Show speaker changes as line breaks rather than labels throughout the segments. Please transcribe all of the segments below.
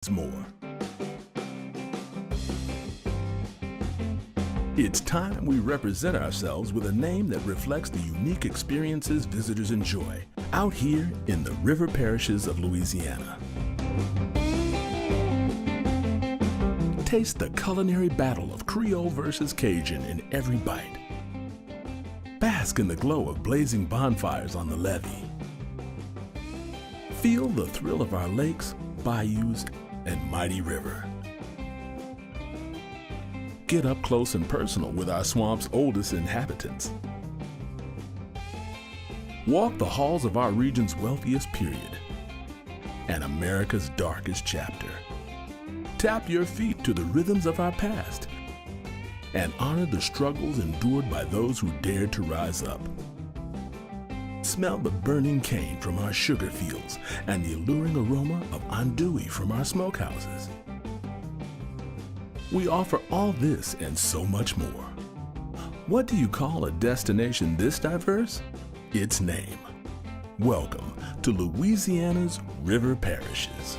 more. It's time we represent ourselves with a name that reflects the unique experiences visitors enjoy out here in the river parishes of Louisiana. Taste the culinary battle of Creole versus Cajun in every bite. Bask in the glow of blazing bonfires on the levee. Feel the thrill of our lakes, bayous, and mighty river. Get up close and personal with our swamp's oldest inhabitants. Walk the halls of our region's wealthiest period and America's darkest chapter. Tap your feet to the rhythms of our past and honor the struggles endured by those who dared to rise up. Smell the burning cane from our sugar fields and the alluring aroma of andouille from our smokehouses. We offer all this and so much more. What do you call a destination this diverse? Its name. Welcome to Louisiana's river parishes.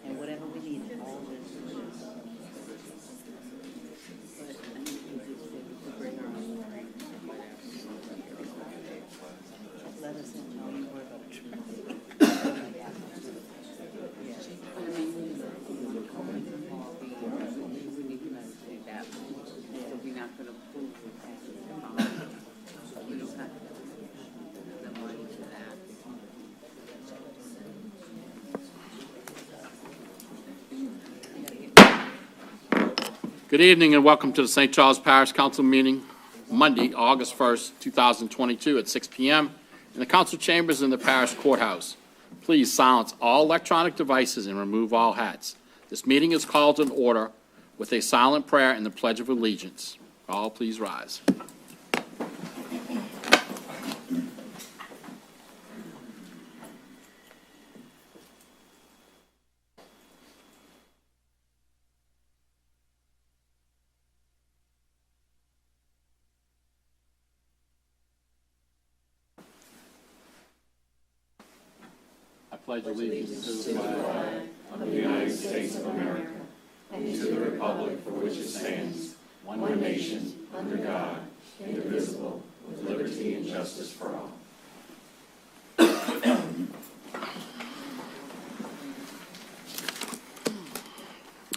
And whatever we need, all this. Let us know how you work about it. We're not going to prove that. We don't have the money for that.
Good evening and welcome to the St. Charles Parish Council meeting, Monday, August 1st, 2022 at 6 p.m. in the council chambers in the parish courthouse. Please silence all electronic devices and remove all hats. This meeting is called to order with a silent prayer and the Pledge of Allegiance. All please rise. I pledge allegiance to the flag
of the United States of America and to the republic for which it stands, one nation, under God, indivisible, with liberty and justice for all.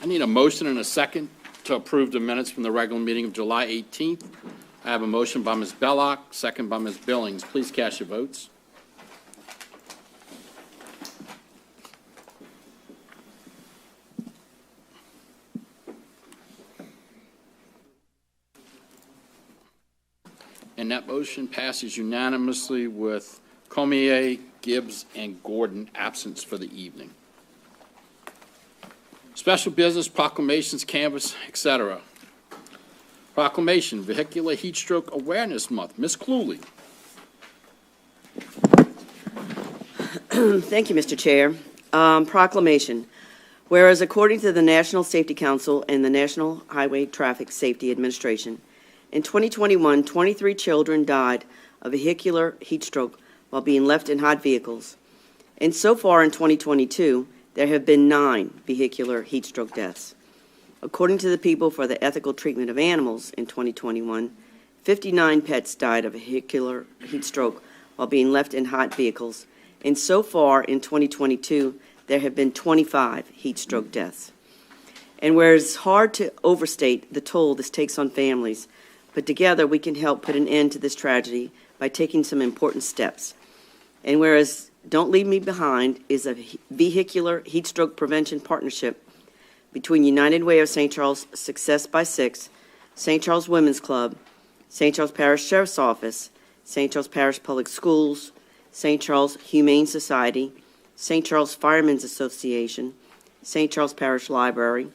I need a motion and a second to approve the minutes from the regular meeting of July 18th. I have a motion by Ms. Belloc, second by Ms. Billings. Please cast your votes. And that motion passes unanimously with Comier, Gibbs, and Gordon absent for the evening. Special business, proclamations, canvas, etc. Proclamation, Vehicular Heat Stroke Awareness Month. Ms. Cluley.
Thank you, Mr. Chair. Proclamation. Whereas according to the National Safety Council and the National Highway Traffic Safety Administration, in 2021, 23 children died of vehicular heat stroke while being left in hot vehicles. And so far in 2022, there have been 9 vehicular heat stroke deaths. According to the People for the Ethical Treatment of Animals in 2021, 59 pets died of vehicular heat stroke while being left in hot vehicles. And so far in 2022, there have been 25 heat stroke deaths. And whereas it's hard to overstate the toll this takes on families, but together we can help put an end to this tragedy by taking some important steps. And whereas Don't Leave Me Behind is a vehicular heat stroke prevention partnership between United Way of St. Charles Success by Six, St. Charles Women's Club, St. Charles Parish Sheriff's Office, St. Charles Parish Public Schools, St. Charles Humane Society, St. Charles Firemen's Association, St. Charles Parish Library,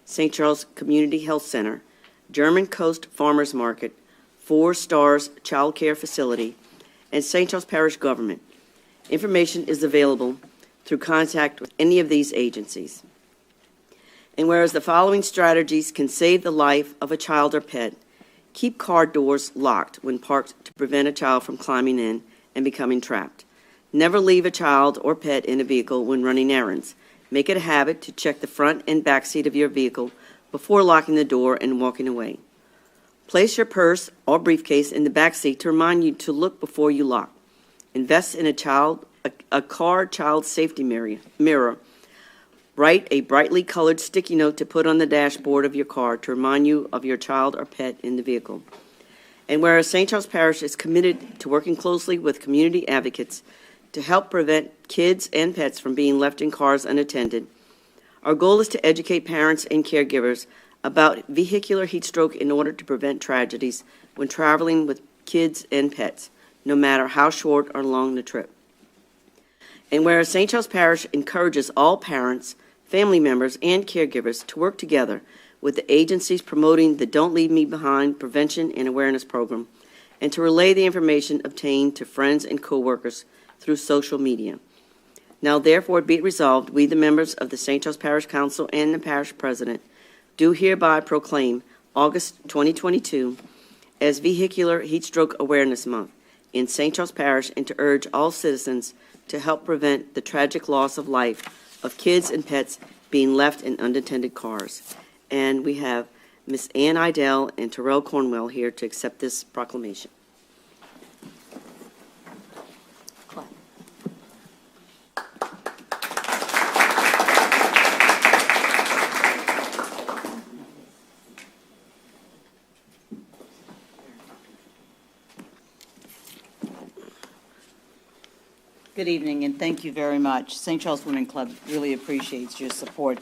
St. Charles Community Health Center, German Coast Farmers Market, 4 Stars Child Care Facility, and St. Charles Parish Government. Information is available through contact with any of these agencies. And whereas the following strategies can save the life of a child or pet: keep car doors locked when parked to prevent a child from climbing in and becoming trapped. Never leave a child or pet in a vehicle when running errands. Make it a habit to check the front and back seat of your vehicle before locking the door and walking away. Place your purse or briefcase in the back seat to remind you to look before you lock. Invest in a car child safety mirror. Write a brightly colored sticky note to put on the dashboard of your car to remind you of your child or pet in the vehicle. And whereas St. Charles Parish is committed to working closely with community advocates to help prevent kids and pets from being left in cars unattended, our goal is to educate parents and caregivers about vehicular heat stroke in order to prevent tragedies when traveling with kids and pets, no matter how short or long the trip. And whereas St. Charles Parish encourages all parents, family members, and caregivers to work together with the agencies promoting the Don't Leave Me Behind Prevention and Awareness Program, and to relay the information obtained to friends and coworkers through social media. Now therefore be it resolved, we the members of the St. Charles Parish Council and the Parish President do hereby proclaim August 2022 as Vehicular Heat Stroke Awareness Month in St. Charles Parish, and to urge all citizens to help prevent the tragic loss of life of kids and pets being left in unattended cars. And we have Ms. Ann Idell and Terrell Cornwell here to accept this proclamation.
Good evening, and thank you very much. St. Charles Women Club really appreciates your support.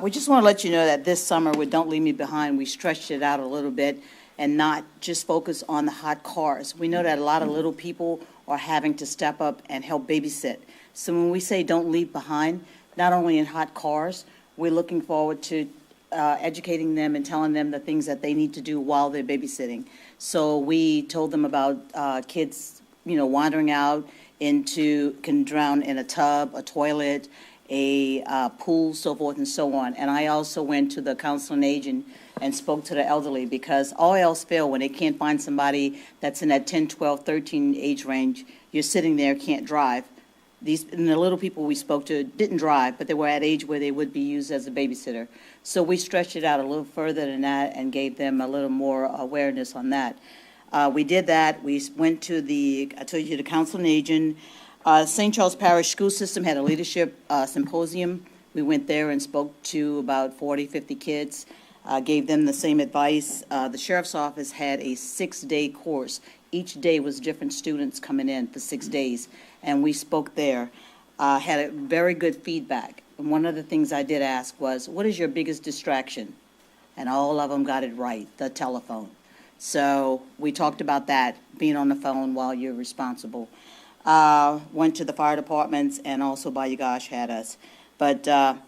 We just want to let you know that this summer with Don't Leave Me Behind, we stretched it out a little bit and not just focus on the hot cars. We know that a lot of little people are having to step up and help babysit. So when we say don't leave behind, not only in hot cars, we're looking forward to educating them and telling them the things that they need to do while they're babysitting. So we told them about kids, wandering out can drown in a tub, a toilet, a pool, so forth and so on. And I also went to the council on aging and spoke to the elderly, because all else fail, when they can't find somebody that's in that 10, 12, 13 age range, you're sitting there, can't drive. And the little people we spoke to didn't drive, but they were at age where they would be used as a babysitter. So we stretched it out a little further than that and gave them a little more awareness on that. We did that. We went to I told you, the Council on Aging. St. Charles Parish School System had a leadership symposium. We went there and spoke to about 40, 50 kids, gave them the same advice. The Sheriff's Office had a 6-day course. Each day was different students coming in for 6 days, and we spoke there. Had a very good feedback. And one of the things I did ask was, what is your biggest distraction? And all of them got it right, the telephone. So we talked about that, being on the phone while you're responsible. Went to the fire departments, and also Bayou Gosh had us. But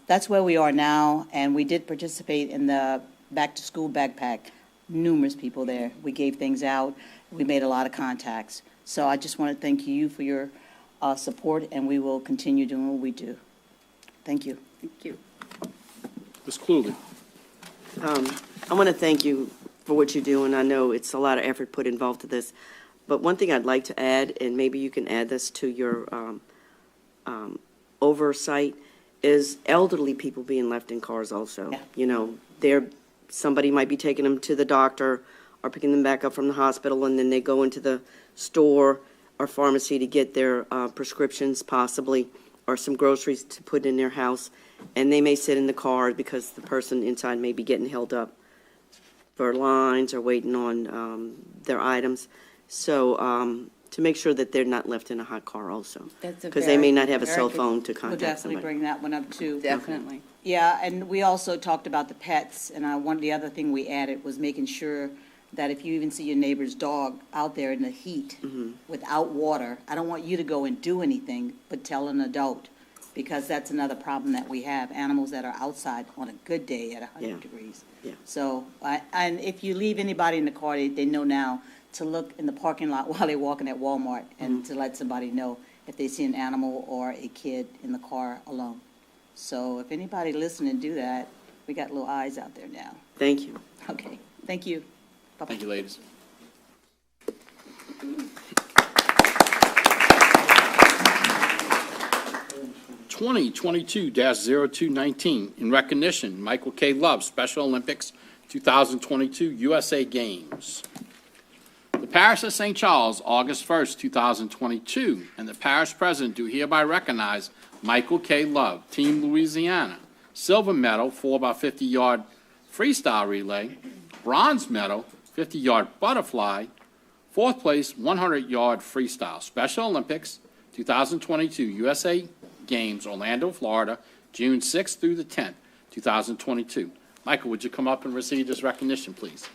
that's where we are now, and we did participate in the back-to-school backpack. Numerous people there. We gave things out. We made a lot of contacts. So I just want to thank you for your support, and we will continue doing what we do. Thank you.
Thank you.
Ms. Cluley.
I want to thank you for what you do, and I know it's a lot of effort put involved to this. But one thing I'd like to add, and maybe you can add this to your oversight, is elderly people being left in cars also. Yeah. Somebody might be taking them to the doctor or picking them back up from the hospital, and then they go into the store or pharmacy to get their prescriptions possibly, or some groceries to put in their house, and they may sit in the car because the person inside may be getting held up for lines or waiting on their items. So to make sure that they're not left in a hot car also.
That's a
Because they may
very-
not have a
very
cell
good-
phone to
We'll
contact
definitely
somebody.
bring that one up, too.
Definitely.
Yeah, and we also talked about the pets, and the other thing we added was making sure that if you even see your neighbor's dog out there in the heat without water, I don't want you to go and do anything, but tell an adult, because that's another problem that we have, animals that are outside on a good day at 100
Yeah.
degrees.
Yeah.
So, and if you leave anybody in the car, they know now to look in the parking lot while they're walking at Walmart and to let somebody know if they see an animal or a kid in the car alone. So if anybody listening do that, we got little eyes out there now.
Thank you.
Okay, thank you. Bye-bye.
Thank you, ladies. Twenty 22-0219, in recognition, Michael K. Love, Special Olympics 2022 USA Games. The Parish of St. Charles, August 1st, 2022, and the Parish President do hereby recognize Michael K. Love, Team Louisiana, silver medal, 4x50-yard freestyle relay, bronze medal, 50-yard butterfly, fourth place, 100-yard freestyle, Special Olympics 2022 USA Games, Orlando, Florida, June 6th through the 10th, 2022. Michael, would you come up and receive this recognition, please?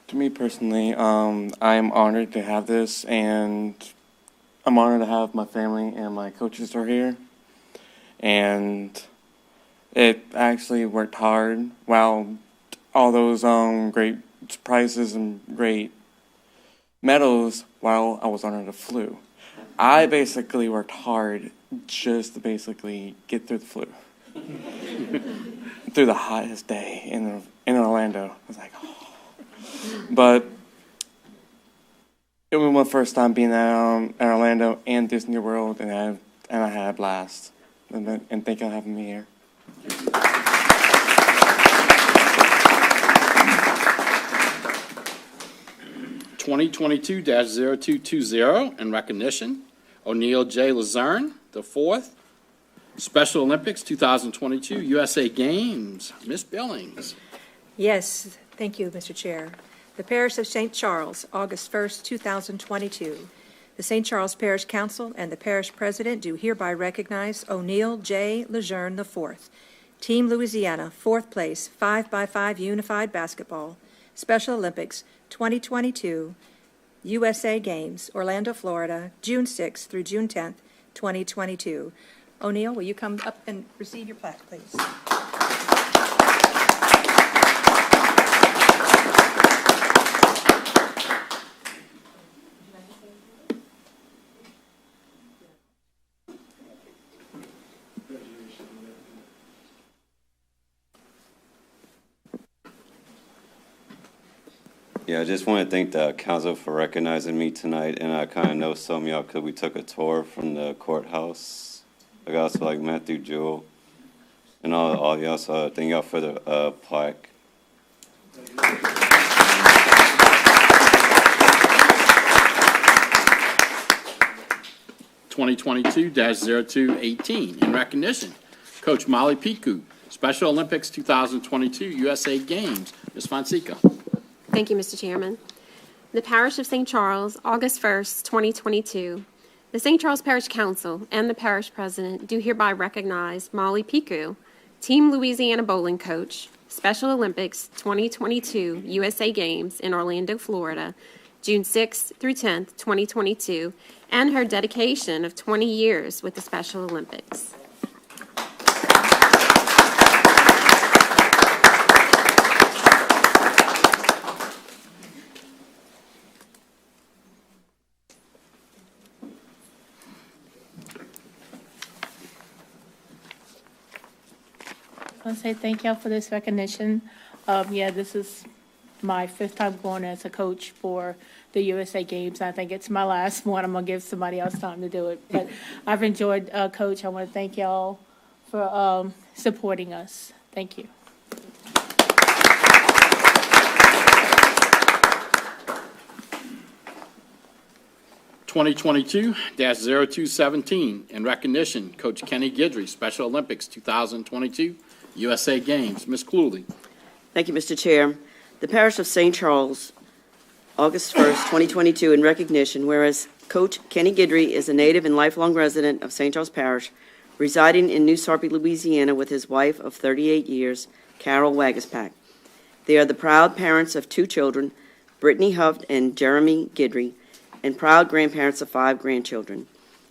To me personally, I'm honored to have this, and I'm honored to have my family and my coaches are here. And it actually worked hard. Wow, all those great prizes and great medals while I was under the flu. I basically worked hard just to basically get through the flu. Through the hottest day in Orlando. I was like, oh. But it was my first time being at Orlando and Disney World, and I had a blast. And thank you for having me here.
Twenty 22-0220, in recognition, O'Neill J. Luzerne, the fourth, Special Olympics 2022 USA Games. Miss Billings.
Yes, thank you, Mr. Chair. The Parish of St. Charles, August 1st, 2022. The St. Charles Parish Council and the Parish President do hereby recognize O'Neill J. Lejeune IV, Team Louisiana, fourth place, 5x5 Unified Basketball, Special Olympics 2022 USA Games, Orlando, Florida, June 6th through June 10th, 2022. O'Neill, will you come up and receive your plaque, please?
Yeah, I just want to thank the council for recognizing me tonight, and I kind of know some of y'all because we took a tour from the courthouse. I got also like Matthew Jewell and all y'all, so thank y'all for the plaque.
2022-0218, in recognition, Coach Molly Piku, Special Olympics 2022 USA Games. Ms. Fonseca.
Thank you, Mr. Chairman. The Parish of St. Charles, August 1st, 2022. The St. Charles Parish Council and the Parish President do hereby recognize Molly Piku, Team Louisiana Bowling Coach, Special Olympics 2022 USA Games in Orlando, Florida, June 6th through 10th, 2022, and her dedication of 20 years with the Special Olympics.
I want to say thank y'all for this recognition. This is my 5th time going as a coach for the USA Games. I think it's my last one. I'm going to give somebody else time to do it. But I've enjoyed, Coach. I want to thank y'all for supporting us. Thank you.
(2022-0217) in recognition, Coach Kenny Guidry, Special Olympics 2022 USA Games. Ms. Cluley.
Thank you, Mr. Chair. The Parish of St. Charles, August 1st, 2022, in recognition, whereas Coach Kenny Guidry is a native and lifelong resident of St. Charles Parish, residing in New Sarpy, Louisiana, with his wife of 38 years, Carol Wagaspack. They are the proud parents of 2 children, Brittany Huft and Jeremy Guidry, and proud grandparents of 5 grandchildren.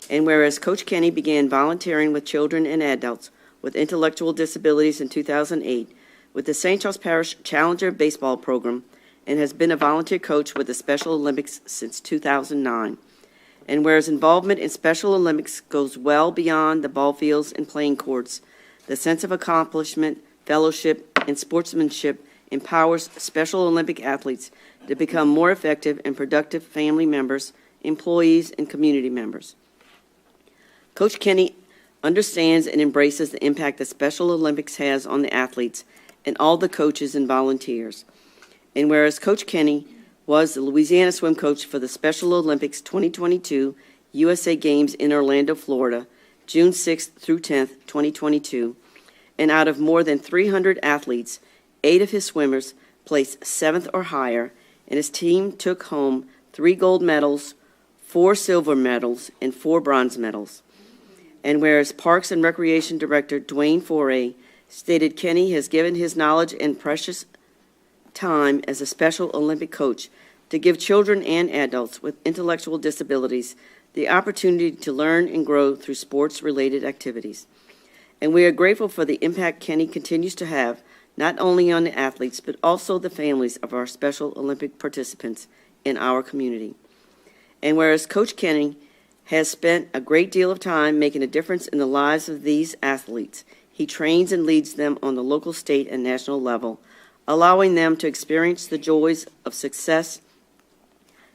And whereas Coach Kenny began volunteering with children and adults with intellectual disabilities in 2008 with the St. Charles Parish Challenger Baseball Program and has been a volunteer coach with the Special Olympics since 2009. And whereas involvement in Special Olympics goes well beyond the ball fields and playing courts, the sense of accomplishment, fellowship, and sportsmanship empowers Special Olympic athletes to become more effective and productive family members, employees, and community members. Coach Kenny understands and embraces the impact that Special Olympics has on the athletes and all the coaches and volunteers. And whereas Coach Kenny was the Louisiana swim coach for the Special Olympics 2022 USA Games in Orlando, Florida, June 6th through 10th, 2022, and out of more than 300 athletes, 8 of his swimmers placed 7th or higher, and his team took home 3 gold medals, 4 silver medals, and 4 bronze medals. And whereas Parks and Recreation Director Dwayne Foray stated Kenny has given his knowledge and precious time as a Special Olympic coach to give children and adults with intellectual disabilities the opportunity to learn and grow through sports-related activities. And we are grateful for the impact Kenny continues to have not only on the athletes, but also the families of our Special Olympic participants in our community. And whereas Coach Kenny has spent a great deal of time making a difference in the lives of these athletes, he trains and leads them on the local, state, and national level, allowing them to experience the joys of success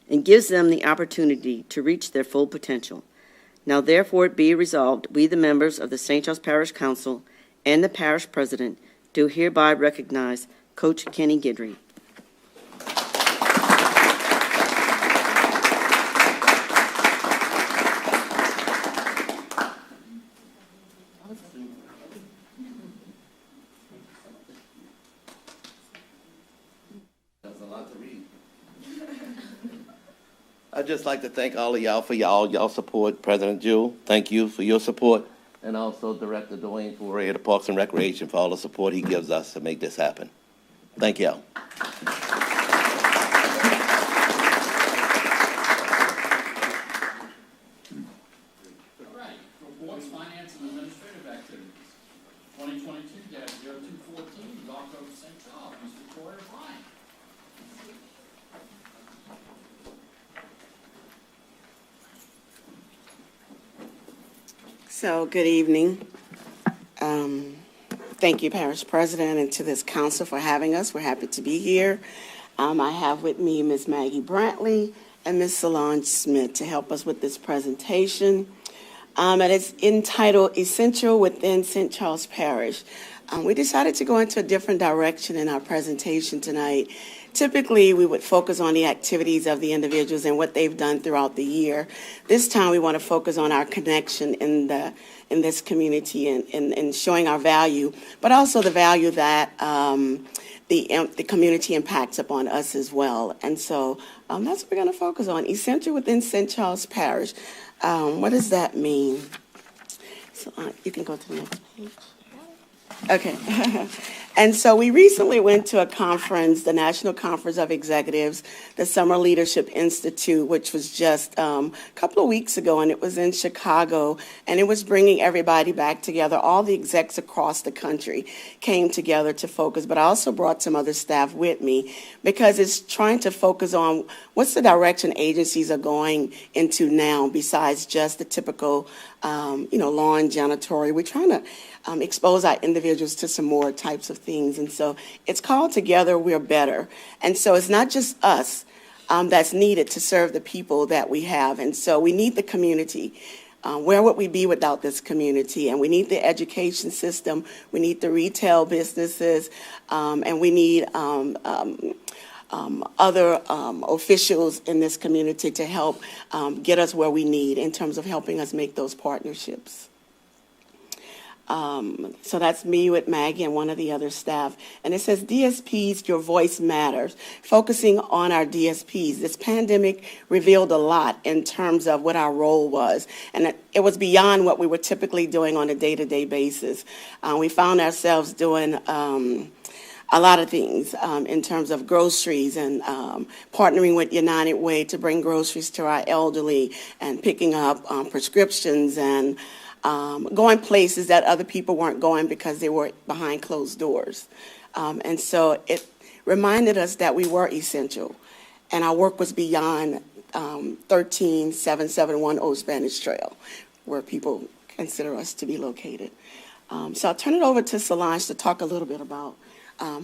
and gives them the opportunity to reach their full potential. Now, therefore, it be resolved, we, the members of the St. Charles Parish Council and the Parish President, do hereby recognize Coach Kenny Guidry.
That's a lot to read. I'd just like to thank all of y'all for y'all support. President Jewell, thank you for your support. And also Director Dwayne Foray of the Parks and Recreation for all the support he gives us to make this happen. Thank y'all.
Reports, finance, and administrative activities. 2022-0214, Law Code St. Charles, Mr. Corey Ryan.
So, good evening. Thank you, Parish President, and to this council for having us. We're happy to be here. I have with me Ms. Maggie Brantley and Ms. Solange Smith to help us with this presentation. And it's entitled Essential Within St. Charles Parish. We decided to go into a different direction in our presentation tonight. Typically, we would focus on the activities of the individuals and what they've done throughout the year. This time, we want to focus on our connection in this community and showing our value, but also the value that the community impacts upon us as well. And so that's what we're going to focus on, essential within St. Charles Parish. What does that mean? So you can go to the next page. Okay. And so we recently went to a conference, the National Conference of Executives, the Summer Leadership Institute, which was just a couple of weeks ago, and it was in Chicago, and it was bringing everybody back together. All the execs across the country came together to focus, but I also brought some other staff with me because it's trying to focus on what's the direction agencies are going into now besides just the typical, lawn janitorial. We're trying to expose our individuals to some more types of things. And so it's called Together We're Better. And so it's not just us that's needed to serve the people that we have. And so we need the community Where would we be without this community? And we need the education system, we need the retail businesses, and we need other officials in this community to help get us where we need in terms of helping us make those partnerships. So that's me with Maggie and one of the other staff. And it says, DSPs, your voice matters. Focusing on our DSPs. This pandemic revealed a lot in terms of what our role was. And it was beyond what we were typically doing on a day-to-day basis. We found ourselves doing a lot of things in terms of groceries and partnering with United Way to bring groceries to our elderly and picking up prescriptions and going places that other people weren't going because they were behind closed doors. And so it reminded us that we were essential, and our work was beyond 13771 Old Spanish Trail, where people consider us to be located. So I'll turn it over to Solange to talk a little bit about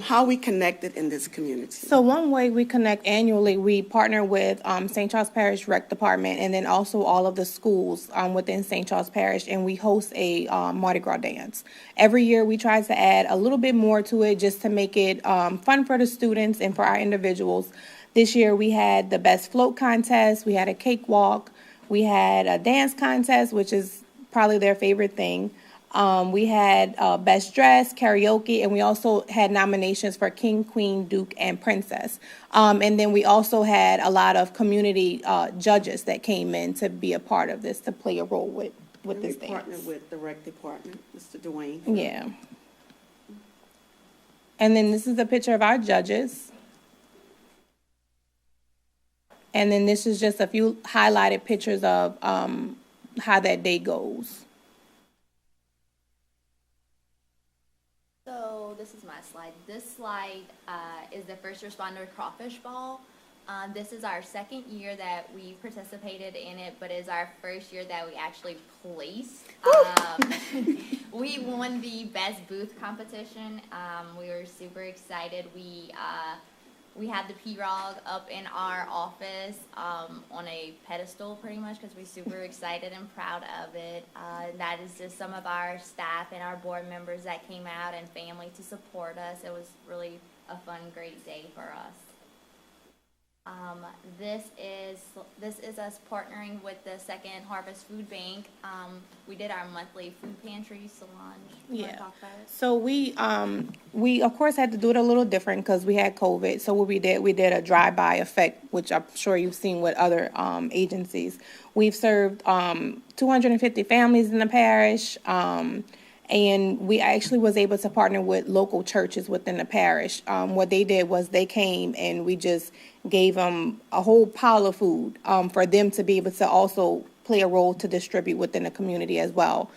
how we connected in this community.
So one way we connect annually, we partner with St. Charles Parish Rec Department and then also all of the schools within St. Charles Parish, and we host a Mardi Gras dance. Every year we try to add a little bit more to it just to make it fun for the students and for our individuals. This year we had the best float contest, we had a cakewalk, we had a dance contest, which is probably their favorite thing. We had Best Dress, karaoke, and we also had nominations for King, Queen, Duke, and Princess. And then we also had a lot of community judges that came in to be a part of this, to play a role with this dance.
We partnered with the rec department, Mr. Dwayne.
Yeah. And then this is a picture of our judges. And then this is just a few highlighted pictures of how that day goes.
So this is my slide. This slide is the first responder Crawfish Ball. This is our second year that we participated in it, but it's our first year that we actually placed. We won the best booth competition. We were super excited. We had the P-Rog up in our office on a pedestal pretty much because we're super excited and proud of it. That is just some of our staff and our board members that came out and family to support us. It was really a fun, great day for us. This is us partnering with the Second Harvest Food Bank. We did our monthly food pantry. Solange, you want to talk about it?
So we of course had to do it a little different because we had COVID. So what we did a drive-by effect, which I'm sure you've seen with other agencies. We've served 250 families in the parish. And we actually was able to partner with local churches within the parish. What they did was they came and we just gave them a whole pile of food for them to be able to also play a role to distribute within the community as well.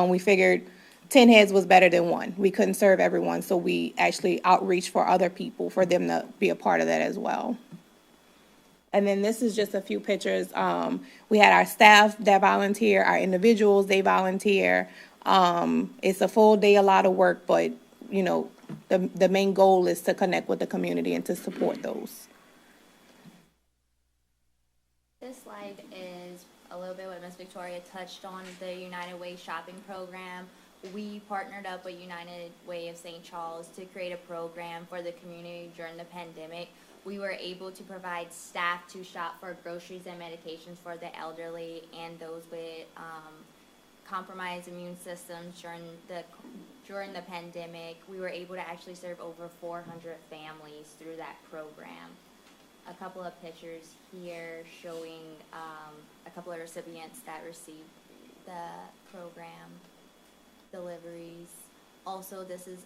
We figured 10 heads was better than one. We couldn't serve everyone, so we actually outreach for other people for them to be a part of that as well. And then this is just a few pictures. We had our staff that volunteer, our individuals, they volunteer. It's a full day, a lot of work, but you know, the main goal is to connect with the community and to support those.
This slide is a little bit what Ms. Victoria touched on, the United Way shopping program. We partnered up with United Way of St. Charles to create a program for the community during the pandemic. We were able to provide staff to shop for groceries and medications for the elderly and those with compromised immune systems during the pandemic. We were able to actually serve over 400 families through that program. A couple of pictures here showing a couple of recipients that received the program deliveries. Also, this is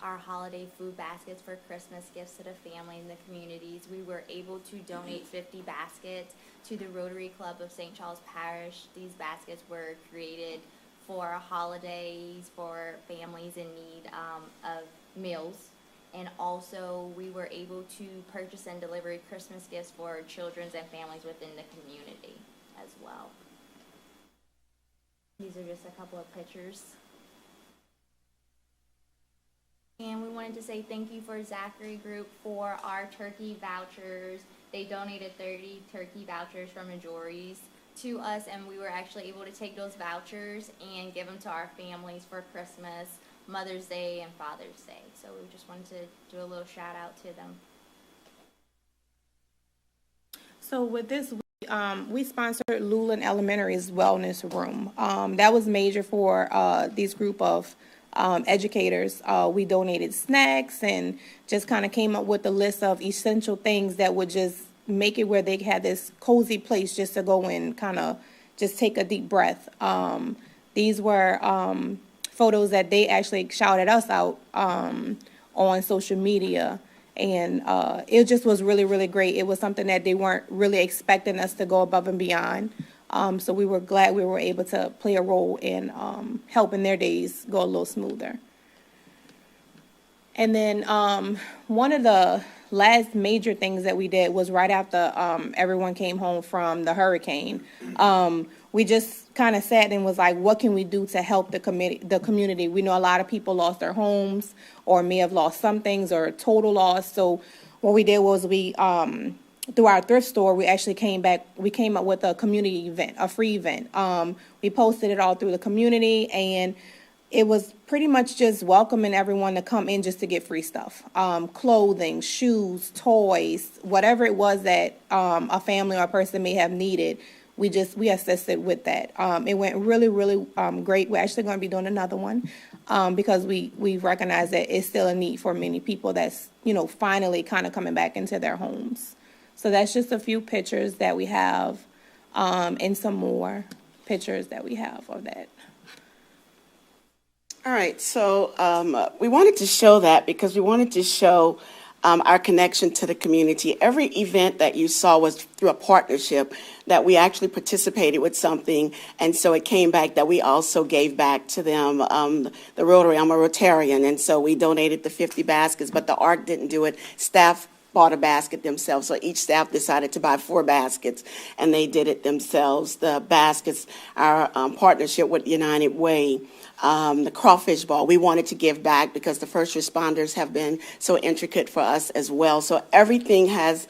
our holiday food baskets for Christmas gifts to the family and the communities. We were able to donate 50 baskets to the Rotary Club of St. Charles Parish. These baskets were created for holidays for families in need of meals. And also, we were able to purchase and deliver Christmas gifts for children and families within the community as well. These are just a couple of pictures. And we wanted to say thank you for Zachary Group for our turkey vouchers. They donated 30 turkey vouchers from Majori's to us, and we were actually able to take those vouchers and give them to our families for Christmas, Mother's Day, and Father's Day. So we just wanted to do a little shout out to them.
So with this, we sponsored Luland Elementary's Wellness Room. That was major for these group of educators. We donated snacks and just kind of came up with a list of essential things that would just make it where they had this cozy place just to go and kind of just take a deep breath. These were photos that they actually shouted us out on social media. And it just was really, really great. It was something that they weren't really expecting us to go above and beyond. So we were glad we were able to play a role in helping their days go a little smoother. And then one of the last major things that we did was right after everyone came home from the hurricane. We just kind of sat and was like, what can we do to help the community? We know a lot of people lost their homes or may have lost some things or total loss. So what we did was we, through our thrift store, we actually came up with a community event, a free event. We posted it all through the community, and it was pretty much just welcoming everyone to come in just to get free stuff. Clothing, shoes, toys, whatever it was that a family or a person may have needed. We assisted with that. It went really, really great. We're actually going to be doing another one because we recognize that it's still a need for many people that's, finally kind of coming back into their homes. So that's just a few pictures that we have and some more pictures that we have of that.
All right, so we wanted to show that because we wanted to show our connection to the community. Every event that you saw was through a partnership that we actually participated with something, and so it came back that we also gave back to them. The Rotary, I'm a Rotarian, and so we donated the 50 baskets, but the ARC didn't do it. Staff bought a basket themselves, so each staff decided to buy 4 baskets, and they did it themselves. The baskets, our partnership with United Way, the Crawfish Ball, we wanted to give back because the first responders have been so intricate for us as well. So everything has,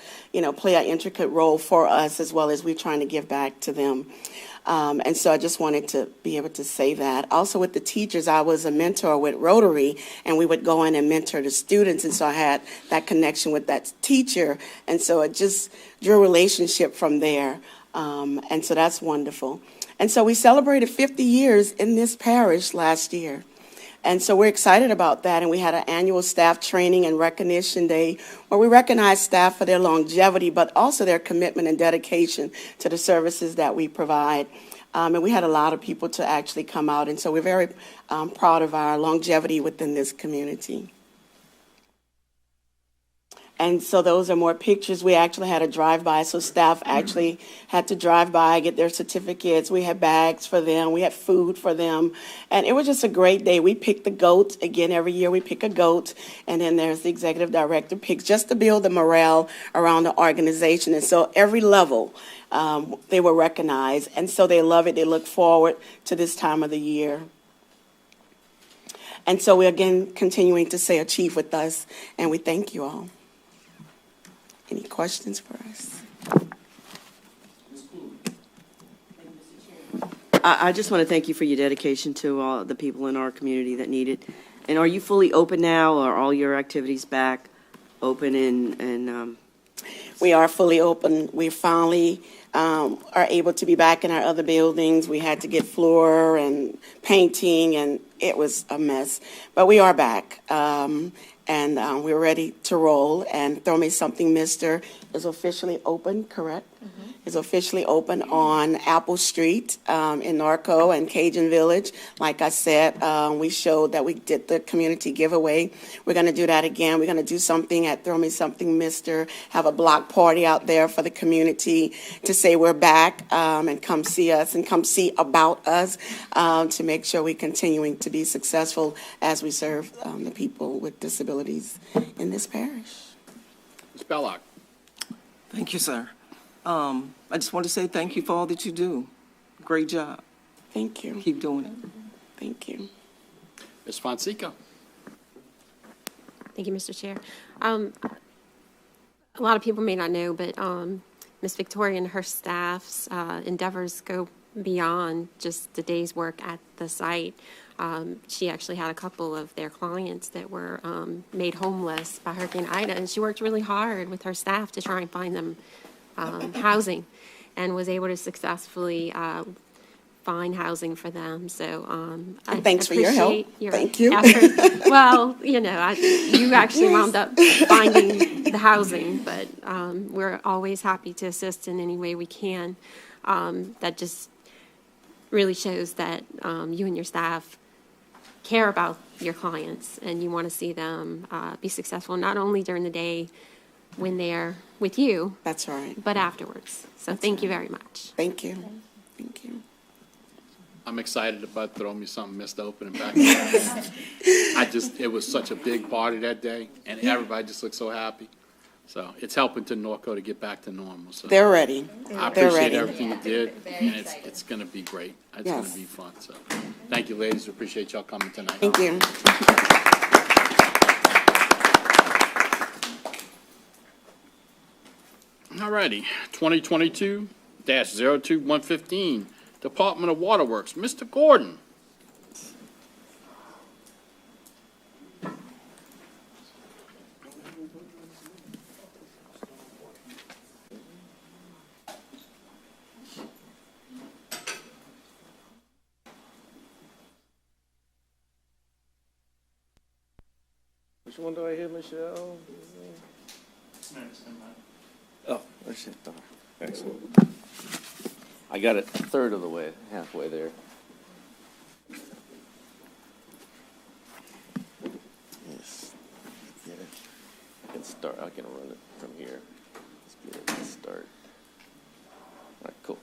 play an intricate role for us as well as we're trying to give back to them. And so I just wanted to be able to say that. Also with the teachers, I was a mentor with Rotary, and we would go in and mentor the students, and so I had that connection with that teacher, and so it just drew a relationship from there, and so that's wonderful. And so we celebrated 50 years in this parish last year. And so we're excited about that. And we had an annual staff training and recognition day where we recognize staff for their longevity, but also their commitment and dedication to the services that we provide. And we had a lot of people to actually come out. And so we're very proud of our longevity within this community. And so those are more pictures. We actually had a drive-by, so staff actually had to drive by, get their certificates. We had bags for them. We had food for them. And it was just a great day. We picked the goat. Again, every year we pick a goat. And then there's the executive director picks just to build the morale around the organization. And so every level, they were recognized. And so they love it. They look forward to this time of the year. And so we're, again, continuing to say achieve with us. And we thank you all. Any questions for us?
I just want to thank you for your dedication to all the people in our community that need it. And are you fully open now, or are all your activities back open? And
we are fully open. We finally are able to be back in our other buildings. We had to get floor and painting, and it was a mess. But we are back. And we're ready to roll. And Throw Me Something Mister is officially open, correct? Mm-hmm. Is officially open on Apple Street in Norco and Cajun Village. Like I said, we showed that we did the community giveaway. We're going to do that again. We're going to do something at Throw Me Something Mister, have a block party out there for the community to say we're back and come see us and come see about us to make sure we're continuing to be successful as we serve the people with disabilities in this parish.
Ms. Belloc.
Thank you, sir. I just want to say thank you for all that you do. Great job.
Thank you.
Keep doing it.
Thank you.
Ms. Fonseca.
Thank you, Mr. Chair. A lot of people may not know, but Miss Victoria and her staff's endeavors go beyond just the day's work at the site. She actually had a couple of their clients that were made homeless by Hurricane Ida, and she worked really hard with her staff to try and find them housing, and was able to successfully find housing for them. So I
thanks for your help.
appreciate your
Thank you.
effort. Well, you know, you actually wound up finding the housing, but we're always happy to assist in any way we can. That just really shows that you and your staff care about your clients, and you want to see them be successful, not only during the day when they're with you.
That's right.
But afterwards. So thank you very much.
Thank you. Thank you.
I'm excited about throwing me something missed open and back. It was such a big party that day, and everybody just looked so happy. So it's helping to Norco to get back to normal. So
They're ready.
I
They're
appreciate
ready.
everything you did, and it's going to be great. It's going to be fun. So thank you, ladies. We appreciate y'all coming tonight.
Thank you.
All righty, 2022-02115, Department of Waterworks, Mr. Gordon.
Which one do I hear, Michelle? Oh, that's it. Excellent. I got it a third of the way, halfway there. Yes. Get it. I can start. I can run it from here. Let's get it to start. All right, cool.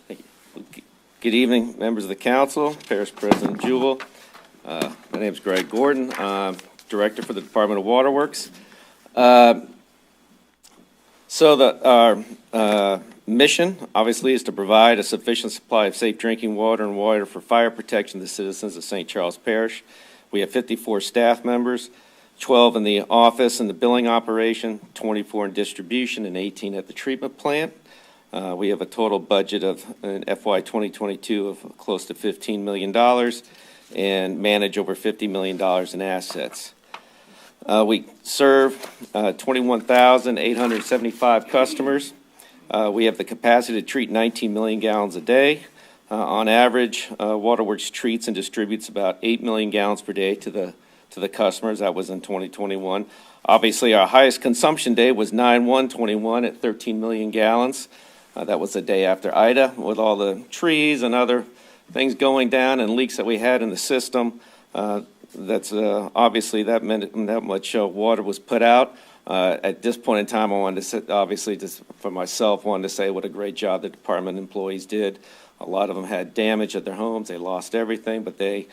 Thank you. Good evening, members of the council, Parish President Jewell. My name is Greg Gordon. I'm Director for the Department of Waterworks. So our mission, obviously, is to provide a sufficient supply of safe drinking water and water for fire protection to the citizens of St. Charles Parish. We have 54 staff members, 12 in the office and the billing operation, 24 in distribution, and 18 at the treatment plant. We have a total budget of in FY 2022 of close to $15 million and manage over $50 million in assets. We serve 21,875 customers. We have the capacity to treat 19 million gallons a day. On average, Waterworks treats and distributes about 8 million gallons per day to the customers. That was in 2021. Obviously, our highest consumption day was 9/1/21 at 13 million gallons. That was the day after Ida, with all the trees and other things going down and leaks that we had in the system. That's obviously that much water was put out. At this point in time, I wanted to say, obviously, just for myself, wanted to say what a great job the department employees did. A lot of them had damage at their homes. They lost everything, but they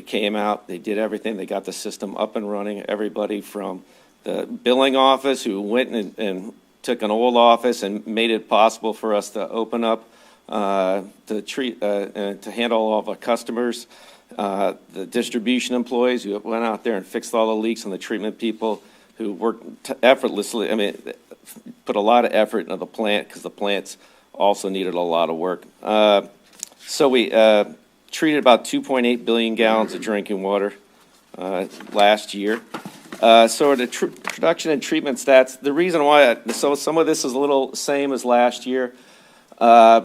came out, they did everything. They got the system up and running. Everybody from the billing office who went and took an old office and made it possible for us to open up to treat and to handle all of our customers. The distribution employees who went out there and fixed all the leaks, and the treatment people who worked effortlessly. I mean, put a lot of effort into the plant because the plants also needed a lot of work. So we treated about 2.8 billion gallons of drinking water last year. So the production and treatment stats, the reason why, so some of this is a little same as last year.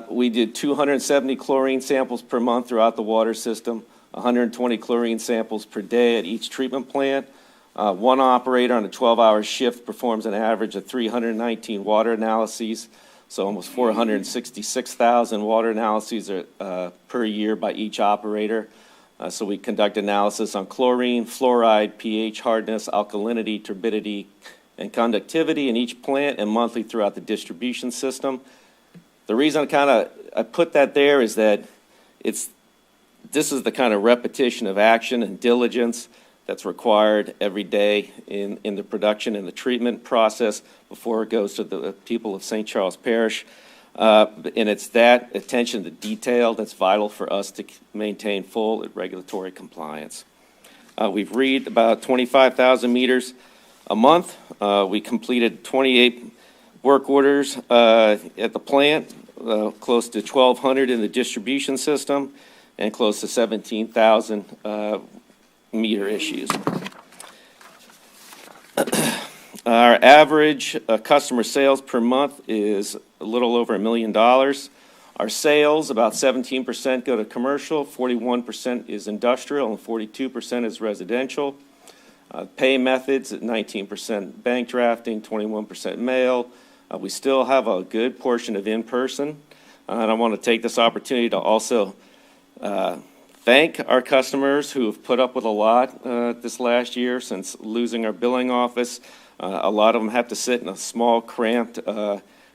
We did 270 chlorine samples per month throughout the water system, 120 chlorine samples per day at each treatment plant. One operator on a 12-hour shift performs an average of 319 water analyses, so almost 466,000 water analyses per year by each operator. So we conduct analysis on chlorine, fluoride, pH, hardness, alkalinity, turbidity, and conductivity in each plant and monthly throughout the distribution system. The reason I put that there is that this is the kind of repetition of action and diligence that's required every day in the production and the treatment process before it goes to the people of St. Charles Parish. And it's that attention to detail that's vital for us to maintain full regulatory compliance. We've read about 25,000 meters a month. We completed 28
work orders at the plant, close to 1,200 in the distribution system, and close to 17,000 meter issues. Our average customer sales per month is a little over $1 million. Our sales, about 17% go to commercial, 41% is industrial, and 42% is residential. Pay methods at 19% bank drafting, 21% mail. We still have a good portion of in-person. And I want to take this opportunity to also thank our customers who have put up with a lot this last year since losing our billing office. A lot of them have to sit in a small, cramped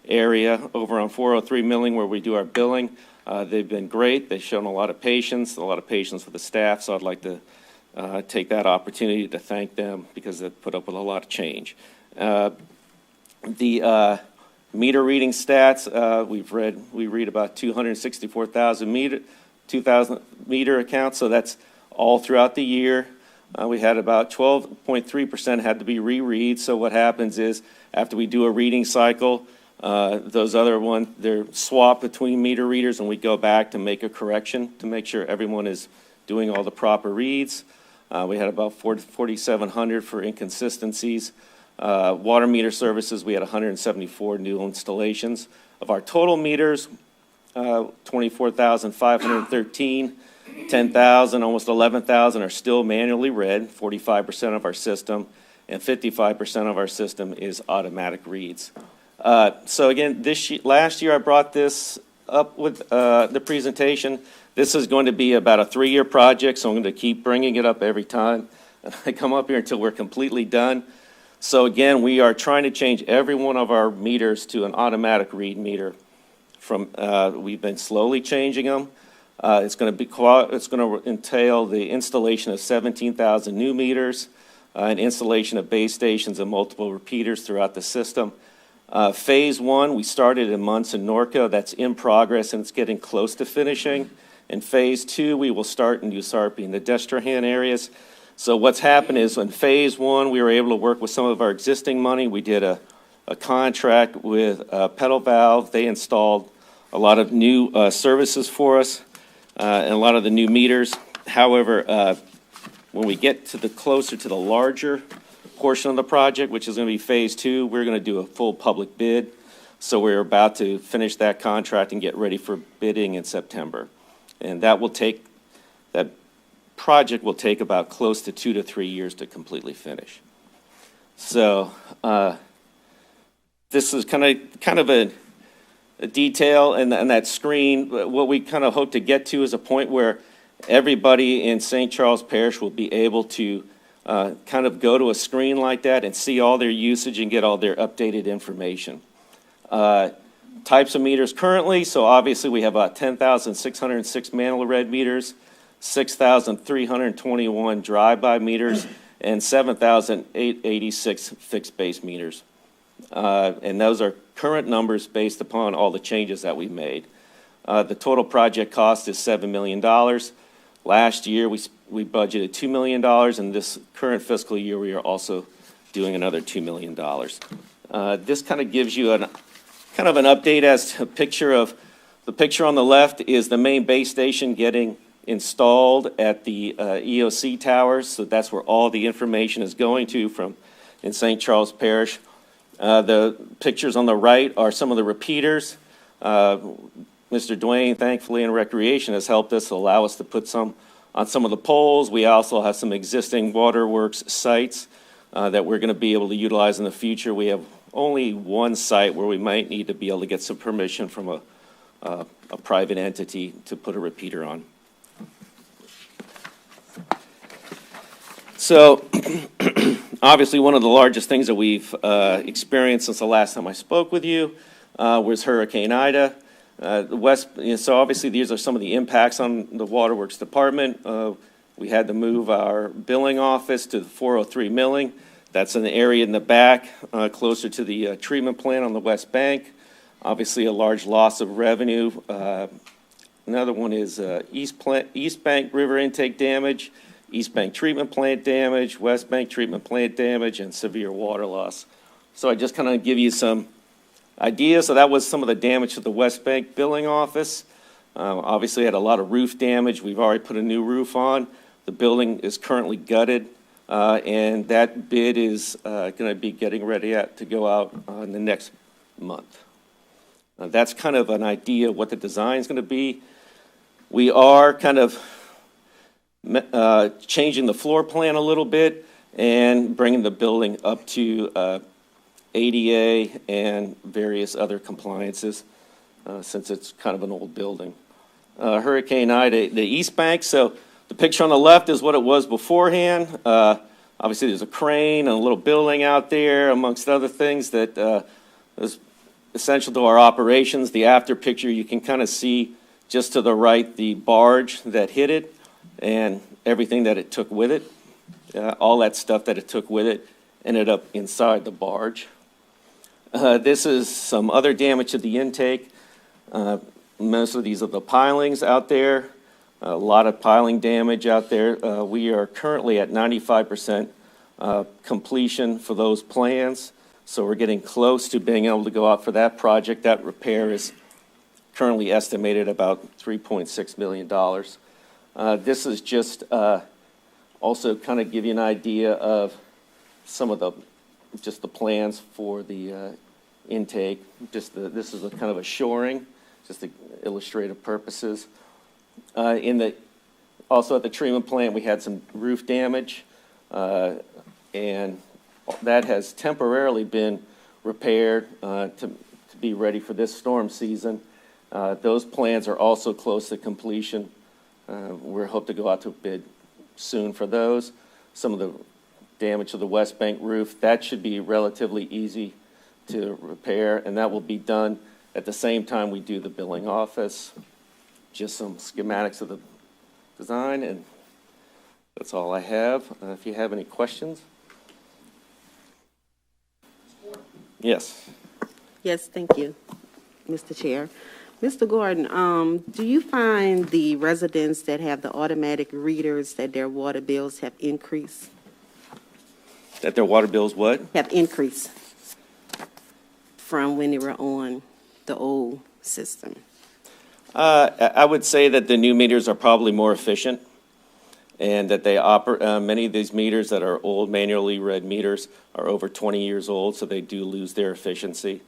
area over on 403 Milling where we do our billing. They've been great. They've shown a lot of patience with the staff, so I'd like to take that opportunity to thank them because they've put up with a lot of change. The meter reading stats, we read about 264,000 meter accounts, so that's all throughout the year. We had about 12.3% had to be reread, so what happens is after we do a reading cycle, those other ones, they're swapped between meter readers and we go back to make a correction to make sure everyone is doing all the proper reads. We had about 4,700 for inconsistencies. Water meter services, we had 174 new installations. Of our total meters, 24,513, 10,000, almost 11,000 are still manually read, 45% of our system, and 55% of our system is automatic reads. So again, last year I brought this up with the presentation. This is going to be about a 3-year project, so I'm going to keep bringing it up every time I come up here until we're completely done. So again, we are trying to change every one of our meters to an automatic read meter. We've been slowly changing them. It's going to entail the installation of 17,000 new meters, and installation of base stations and multiple repeaters throughout the system. Phase 1, we started in Munson and Norco. That's in progress and it's getting close to finishing. In Phase 2, we will start in USARP and the Destrehan areas. So what's happened is in Phase 1, we were able to work with some of our existing money. We did a contract with Pedal Valve. They installed a lot of new services for us and a lot of the new meters. However, when we get to closer to the larger portion of the project, which is going to be Phase 2, we're going to do a full public bid. So we're about to finish that contract and get ready for bidding in September. And that project will take about close to 2 to 3 years to completely finish. So this is kind of a detail and that screen. What we kind of hope to get to is a point where everybody in St. Charles Parish will be able to kind of go to a screen like that and see all their usage and get all their updated information. Types of meters currently, so obviously we have about 10,606 manual read meters, 6,321 drive-by meters, and 7,886 fixed base meters. And those are current numbers based upon all the changes that we made. The total project cost is $7 million. Last year we budgeted $2 million, and this current fiscal year we are also doing another $2 million. This kind of gives you an update as to a picture of, the picture on the left is the main base station getting installed at the EOC towers, so that's where all the information is going to from in St. Charles Parish. The pictures on the right are some of the repeaters. Mr. Dwayne, thankfully, in Recreation has helped us, allow us to put some on some of the poles. We also have some existing Waterworks sites that we're going to be able to utilize in the future. We have only one site where we might need to be able to get some permission from a private entity to put a repeater on. So, obviously, one of the largest things that we've experienced since the last time I spoke with you was Hurricane Ida. So obviously, these are some of the impacts on the Waterworks Department. We had to move our billing office to the 403 Milling. That's an area in the back, closer to the treatment plant on the West Bank. Obviously, a large loss of revenue. Another one is East Bank River intake damage, East Bank treatment plant damage, West Bank treatment plant damage, and severe water loss. So I just kind of give you some idea. So that was some of the damage to the West Bank billing office. Obviously, had a lot of roof damage. We've already put a new roof on. The building is currently gutted, and that bid is going to be getting ready to go out in the next month. That's kind of an idea of what the design is going to be. We are kind of changing the floor plan a little bit and bringing the building up to ADA and various other compliances, since it's kind of an old building. Hurricane Ida, the East Bank, so the picture on the left is what it was beforehand. Obviously, there's a crane and a little building out there, amongst other things that is essential to our operations. The after picture, you can kind of see just to the right the barge that hit it and everything that it took with it. All that stuff that it took with it ended up inside the barge. This is some other damage to the intake. Most of these are the pilings out there. A lot of piling damage out there. We are currently at 95% completion for those plans. So we're getting close to being able to go out for that project. That repair is currently estimated about $3.6 million. This is just also kind of give you an idea of some of the plans for the intake. This is a kind of a shoring, just to illustrative purposes. Also at the treatment plant, we had some roof damage, and that has temporarily been repaired to be ready for this storm season. Those plans are also close to completion. We hope to go out to bid soon for those. Some of the damage to the West Bank roof, that should be relatively easy to repair, and that will be done at the same time we do the billing office. Just some schematics of the design, and that's all I have. If you have any questions. Yes.
Yes, thank you, Mr. Chair. Mr. Gordon, do you find the residents that have the automatic readers that their water bills have increased?
That their water bills what?
Have increased from when they were on the old system?
I would say that the new meters are probably more efficient, and that they many of these meters that are old manually read meters are over 20 years old, so they do lose their efficiency.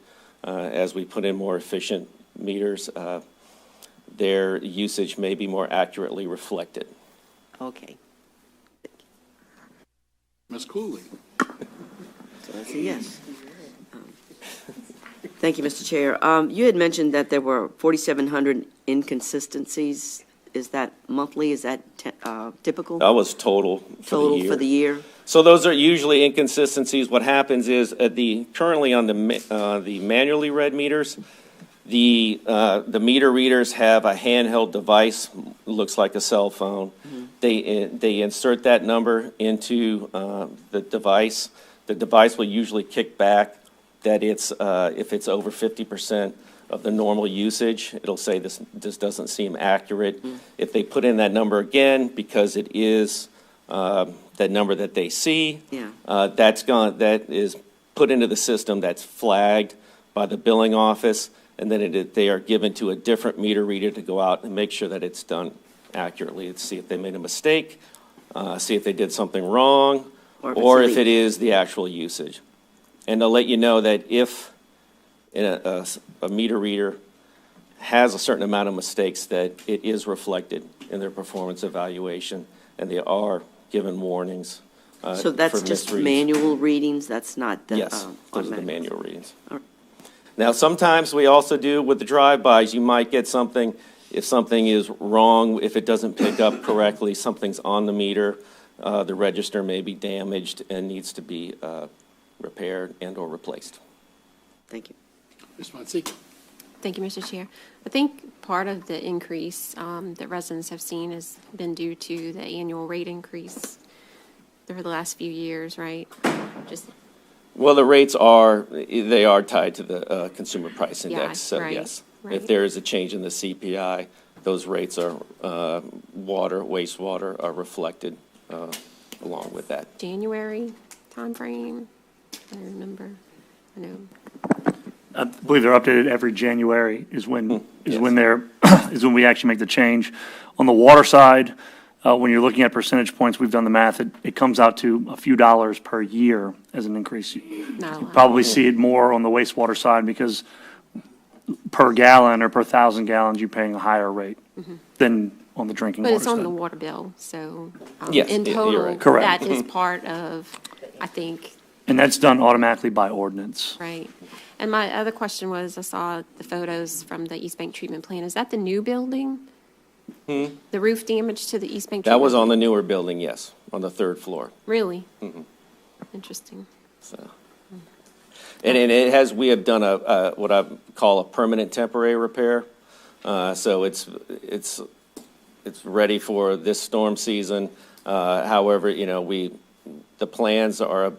As we put in more efficient meters, their usage may be more accurately reflected.
Okay.
Ms. Cooley.
So that's a yes. Thank you, Mr. Chair. You had mentioned that there were 4,700 inconsistencies. Is that monthly? Is that typical?
That was total
for the year.
So those are usually inconsistencies. What happens is currently on the manually read meters, the meter readers have a handheld device, looks like a cell phone. Mm-hmm. They insert that number into the device. The device will usually kick back that if it's over 50% of the normal usage, it'll say this doesn't seem accurate. Mm-hmm. If they put in that number again, because it is that number that they see, that is put into the system, that's flagged by the billing office, and then they are given to a different meter reader to go out and make sure that it's done accurately. To see if they made a mistake, see if they did something wrong, or if it is the actual usage. And they'll let you know that if a meter reader has a certain amount of mistakes, that it is reflected in their performance evaluation, and they are given warnings.
So that's just misreads. Manual readings? That's not the
yes, those are the manual readings.
Right.
Now, sometimes we also do with the drive-bys, you might get something, if something is wrong, if it doesn't pick up correctly, something's on the meter, the register may be damaged and needs to be repaired and or replaced.
Thank you.
Ms. Monseek.
Thank you, Mr. Chair. I think part of the increase that residents have seen has been due to the annual rate increase over the last few years, right?
Well, the rates are tied to the consumer price index,
yeah,
so
right,
yes.
right.
If there is a change in the CPI, those rates are wastewater are reflected along with that.
January timeframe, I remember. I know.
I believe they're updated every January is when they're is when we actually make the change. On the water side, when you're looking at percentage points, we've done the math. It comes out to a few dollars per year as an increase. You probably see it more on the wastewater side because per gallon or per 1,000 gallons, you're paying a higher rate than on the drinking water
But it's on
side.
the water bill, so
Yes,
in
you're
total,
right. Correct.
that is part of, I think,
And that's done automatically by ordinance.
right. And my other question was, I saw the photos from the East Bank treatment plant. Is that the new building? The roof damage to the East Bank?
That was
treatment
on the newer building, yes, on the 3rd floor.
Really?
Mhm.
Interesting.
So, and it has, we have done a what I call a permanent temporary repair. So it's ready for this storm season. However, the plans are,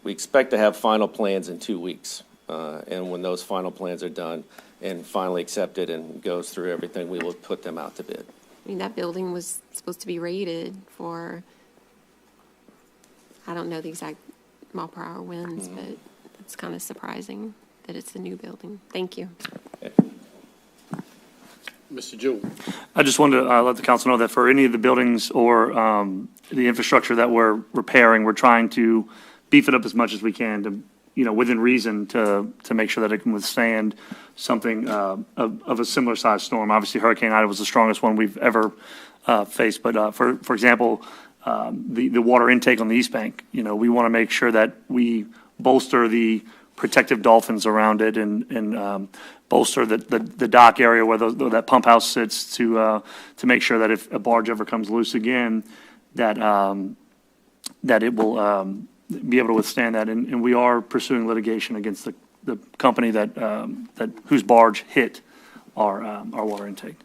we expect to have final plans in 2 weeks. And when those final plans are done and finally accepted and goes through everything, we will put them out to bid.
I mean, that building was supposed to be rated for, I don't know the exact mile per hour winds, but it's kind of surprising that it's a new building. Thank you.
Mr. Jewell.
I just wanted to let the council know that for any of the buildings or the infrastructure that we're repairing, we're trying to beef it up as much as we can to, within reason to make sure that it can withstand something of a similar size storm. Obviously, Hurricane Ida was the strongest one we've ever faced. But for example, the water intake on the East Bank, we want to make sure that we bolster the protective dolphins around it and bolster the dock area where that pump house sits to make sure that if a barge ever comes loose again, that it will be able to withstand that. And we are pursuing litigation against the company that whose barge hit our water intake.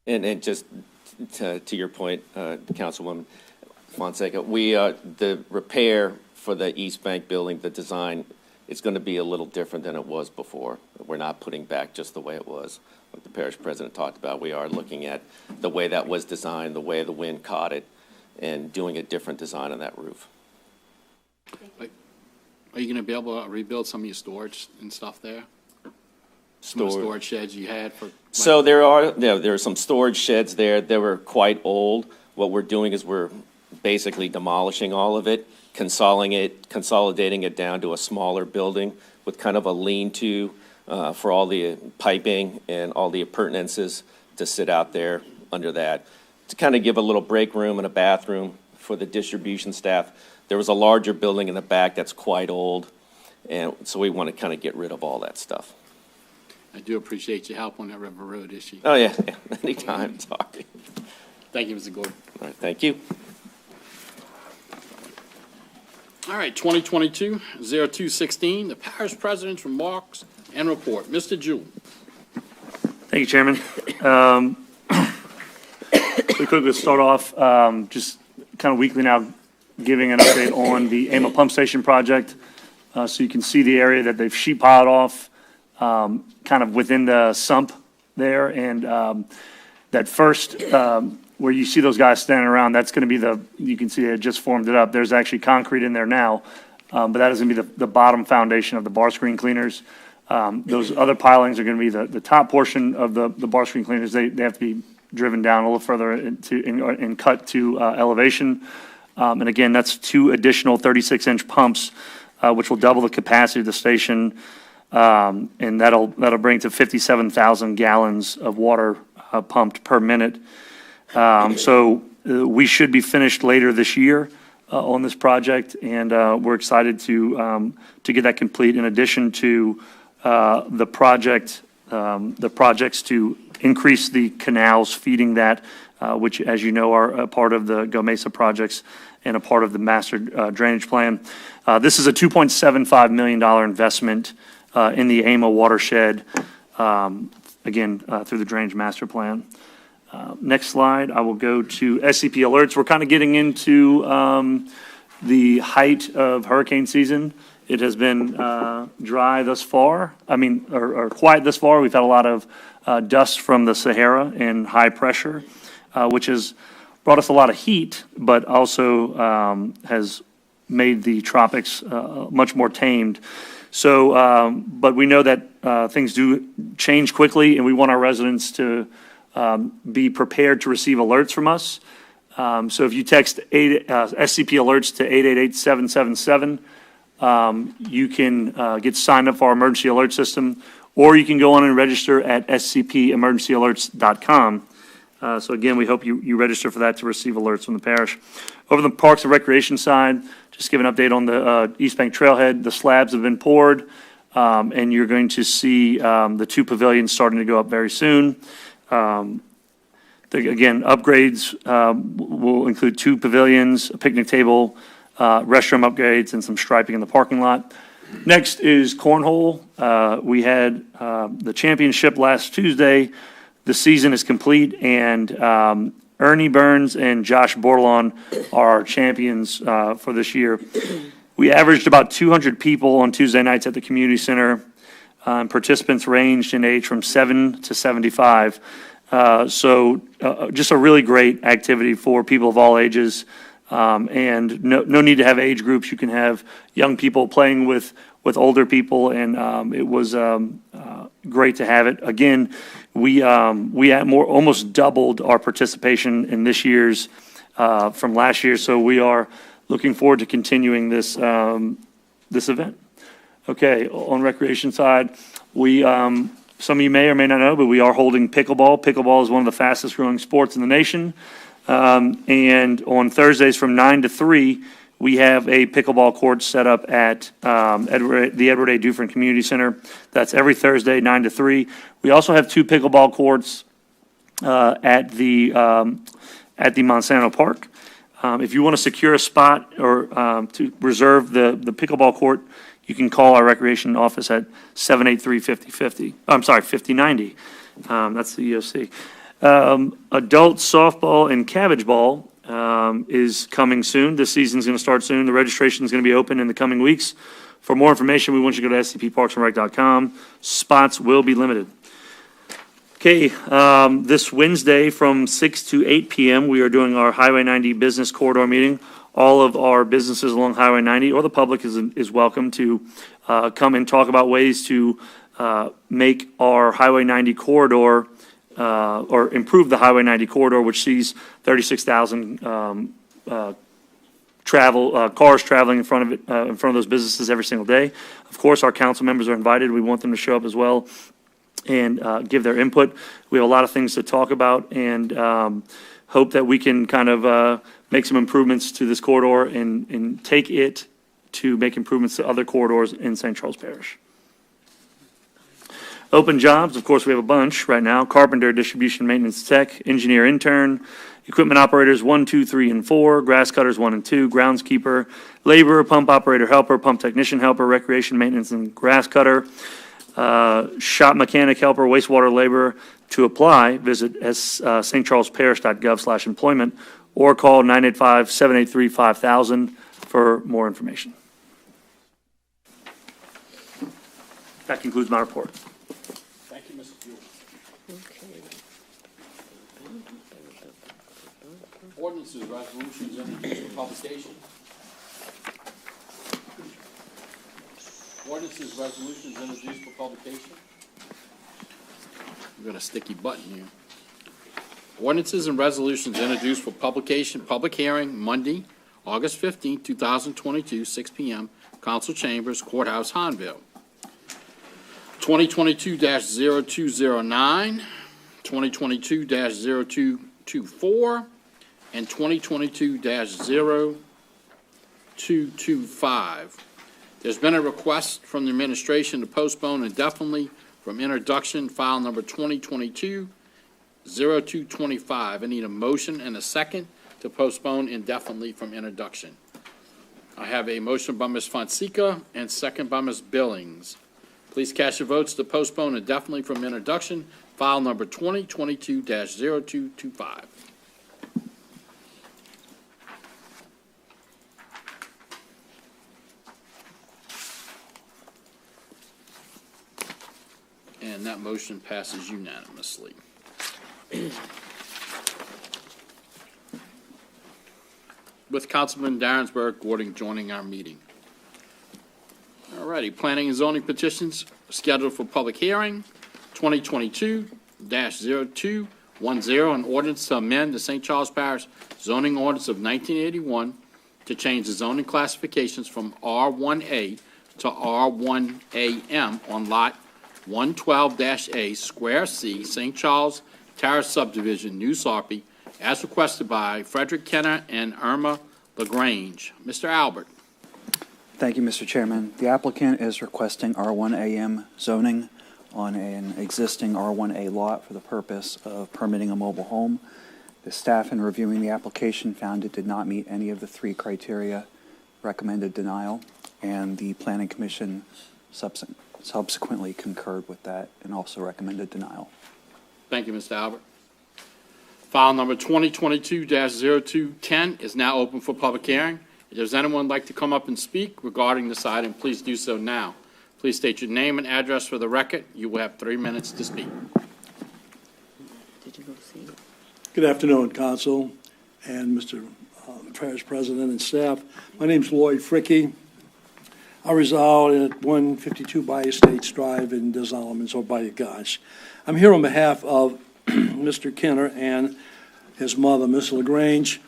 And just to your point, Councilwoman Fonseca, the repair for the East Bank building, the design, it's going to be a little different than it was before. We're not putting back just the way it was. Like the parish president talked about, we are looking at the way that was designed, the way the wind caught it, and doing a different design on that roof.
Are you going to be able to rebuild some of your storage and stuff there? Some of the storage sheds you had for?
So there are some storage sheds there that were quite old. What we're doing is we're basically demolishing all of it, consolidating it down to a smaller building with kind of a lean-to for all the piping and all the appurtenances to sit out there under that, to kind of give a little break room and a bathroom for the distribution staff. There was a larger building in the back that's quite old, and so we want to kind of get rid of all that stuff.
I do appreciate your help on that River Road issue.
Oh, yeah. Anytime. Sorry.
Thank you, Mr. Gordon.
All right, thank you.
All right, 2022-02-16, the parish president's remarks and report. Mr. Jewell.
Thank you, Chairman. We quickly start off just kind of weekly now, giving an update on the Aima pump station project. So you can see the area that they've sheet piled off, kind of within the sump there. And that first, where you see those guys standing around, that's going to be you can see they just formed it up. There's actually concrete in there now, but that is going to be the bottom foundation of the bar screen cleaners. Those other pilings are going to be the top portion of the bar screen cleaners. They have to be driven down a little further and cut to elevation. And again, that's 2 additional 36-inch pumps, which will double the capacity of the station, and that'll bring to 57,000 gallons of water pumped per minute. So we should be finished later this year on this project, and we're excited to get that complete. In addition to the projects to increase the canals feeding that, which, as you know, are a part of the Go Mesa projects and a part of the master drainage plan. This is a $2.75 million investment in the Aima watershed, again, through the drainage master plan. Next slide, I will go to Scp Alerts. We're kind of getting into the height of hurricane season. It has been dry thus far, or quiet thus far. We've had a lot of dust from the Sahara and high pressure, which has brought us a lot of heat, but also has made the tropics much more tamed. So, but we know that things do change quickly, and we want our residents to be prepared to receive alerts from us. So if you text SCP Alerts to 888-777, you can get signed up for our emergency alert system, or you can go on and register at scpemergencyalerts.com. So again, we hope you register for that to receive alerts from the parish. Over the Parks and Recreation side, just give an update on the East Bank Trailhead. The slabs have been poured, and you're going to see the 2 pavilions starting to go up very soon. Again, upgrades will include 2 pavilions, a picnic table, restroom upgrades, and some striping in the parking lot. Next is cornhole. We had the championship last Tuesday. The season is complete, and Ernie Burns and Josh Bordelon are our champions for this year. We averaged about 200 people on Tuesday nights at the community center. Participants ranged in age from 7 to 75. So just a really great activity for people of all ages, and no need to have age groups. You can have young people playing with older people, and it was great to have it. Again, we almost doubled our participation in this year's from last year, so we are looking forward to continuing this this event. Okay, on recreation side, we some of you may or may not know, but we are holding pickleball. Pickleball is one of the fastest growing sports in the nation. And on Thursdays from 9 to 3, we have a pickleball court set up at the Edward A. Dufresne Community Center. That's every Thursday, 9 to 3. We also have 2 pickleball courts at the Monsanto Park. If you want to secure a spot or to reserve the pickleball court, you can call our recreation office at 783-5050. I'm sorry, 5090. That's the EOC. Adult softball and cabbage ball is coming soon. This season's going to start soon. The registration is going to be open in the coming weeks. For more information, we want you to go to scpparksandrec.com. Spots will be limited. Okay, this Wednesday from 6 to 8 p.m., we are doing our Highway 90 Business Corridor meeting. All of our businesses along Highway 90, or the public, is welcome to come and talk about ways to make our Highway 90 corridor or improve the Highway 90 corridor, which sees 36,000 cars traveling in front of those businesses every single day. Of course, our council members are invited. We want them to show up as well and give their input. We have a lot of things to talk about, and hope that we can kind of make some improvements to this corridor and take it to make improvements to other corridors in St. Charles Parish. Open jobs, of course, we have a bunch right now. Carpenter, distribution, maintenance tech, engineer, intern, equipment operators 1, 2, 3, and 4, grass cutters 1 and 2, groundskeeper, laborer, pump operator helper, pump technician helper, recreation maintenance and grass cutter, shop mechanic helper, wastewater laborer. To apply, visit stcharlesparish.gov/employment or call 985-783-5000 for more information. That concludes my report.
Thank you, Mr. Buell. Ordinances, resolutions, introduced for publication. Ordinances, resolutions, introduced for publication. We've got a sticky button here. Ordinances and resolutions introduced for publication, public hearing, Monday, August 15, 2022, 6 p.m., Council Chambers, Courthouse, Hanville. 2022-0209, 2022-0224, and 2022-0225. There's been a request from the administration to postpone indefinitely from introduction, file number 2022-0225. I need a motion and a second to postpone indefinitely from introduction. I have a motion by Ms. Fonseca and second by Ms. Billings. Please cast your votes to postpone indefinitely from introduction, file number 2022-0225. And that motion passes unanimously. With Councilman Darrensburg Gordon joining our meeting. All righty, planning and zoning petitions scheduled for public hearing, 2022-0210, an ordinance to amend the St. Charles Parish zoning ordinance of 1981 to change the zoning classifications from R1A to R1AM on Lot 112-A, Square C, St. Charles Terrace Subdivision, New Sarpy, as requested by Frederick Kenner and Irma LaGrange. Mr. Albert.
Thank you, Mr. Chairman. The applicant is requesting R1AM zoning on an existing R1A lot for the purpose of permitting a mobile home. The staff, in reviewing the application, found it did not meet any of the three criteria, recommended denial, and the Planning Commission subsequently concurred with that and also recommended denial.
Thank you, Mr. Albert. File number 2022-0210 is now open for public hearing. If there's anyone who'd like to come up and speak regarding this item, please do so now. Please state your name and address for the record. You will have 3 minutes to speak.
Good afternoon, Council and Mr. Parish President and staff. My name is Lloyd Fricke. I reside at 152 Bayou Estates Drive in Des Allemands, or Bayou Gosh. I'm here on behalf of Mr. Kenner and his mother, Miss LaGrange.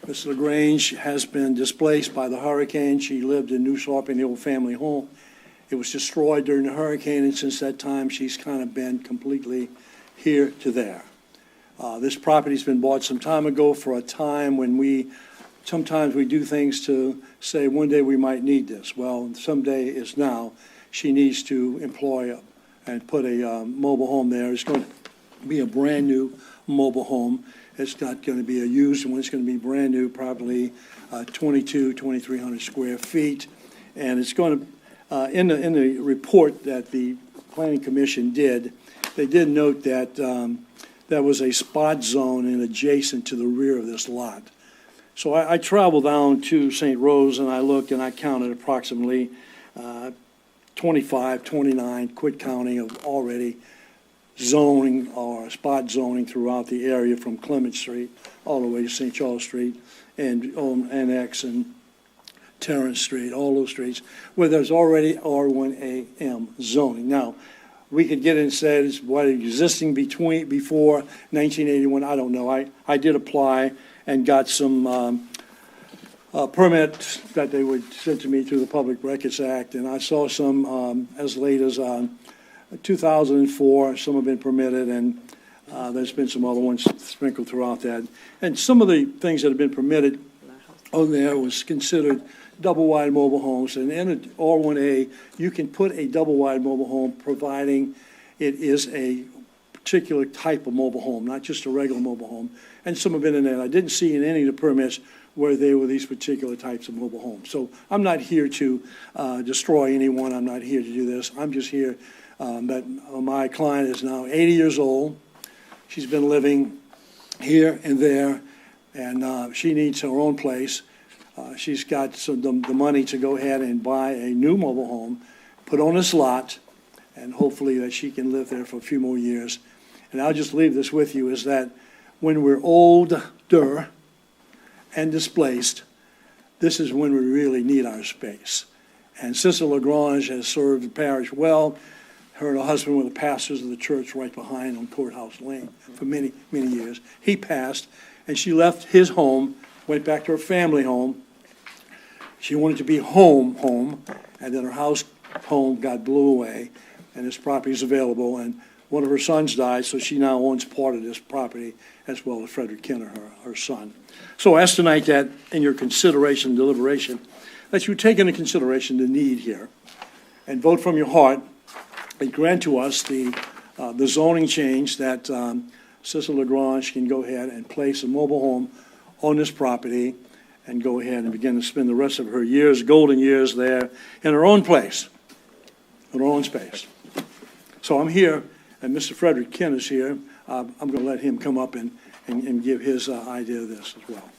Miss LaGrange has been displaced by the hurricane. She lived in New Sarpy in the old family home. It was destroyed during the hurricane, and since that time, she's kind of been completely here to there. This property's been bought some time ago for a time when sometimes we do things to say one day we might need this. Well, someday is now. She needs to employ and put a mobile home there. It's going to be a brand-new mobile home. It's not going to be a used one. It's going to be brand new, probably 2,300 square feet. And it's going to, in the report that the Planning Commission did, they did note that there was a spot zone and adjacent to the rear of this lot. So I traveled down to St. Rose and I looked and I counted approximately 25, 29, quit counting, of already zoning or spot zoning throughout the area from Clement Street all the way to St. Charles Street and Annex and Terrence Street, all those streets where there's already R1AM zoning. Now, we could get in and say it's what existing before 1981. I don't know. I did apply and got some permits that they would send to me through the Public Records Act, and I saw some as late as 2004. Some have been permitted, and there's been some other ones sprinkled throughout that. And some of the things that have been permitted on there was considered double-wide mobile homes, and in an R1A, you can put a double-wide mobile home providing it is a particular type of mobile home, not just a regular mobile home. And some have been in there. I didn't see in any of the permits where they were these particular types of mobile homes. So I'm not here to destroy anyone. I'm not here to do this. I'm just here that my client is now 80 years old. She's been living here and there, and she needs her own place. She's got the money to go ahead and buy a new mobile home, put on this lot, and hopefully that she can live there for a few more years. And I'll just leave this with you, is that when we're older and displaced, this is when we really need our space. And Sister LaGrange has served the parish well. Her and her husband were the pastors of the church right behind on Courthouse Lane for many, many years. He passed, and she left his home, went back to her family home. She wanted to be home, and then her home got blew away, and this property is available. And one of her sons died, so she now owns part of this property, as well as Frederick Kenner, her son. So I ask tonight that in your consideration and deliberation, that you take into consideration the need here, and vote from your heart, and grant to us the zoning change that Sister LaGrange can go ahead and place a mobile home on this property and go ahead and begin to spend the rest of her years, golden years there, in her own place, in her own space. So I'm here, and Mr. Frederick Kenner is here. I'm going to let him come up and give his idea of this as well.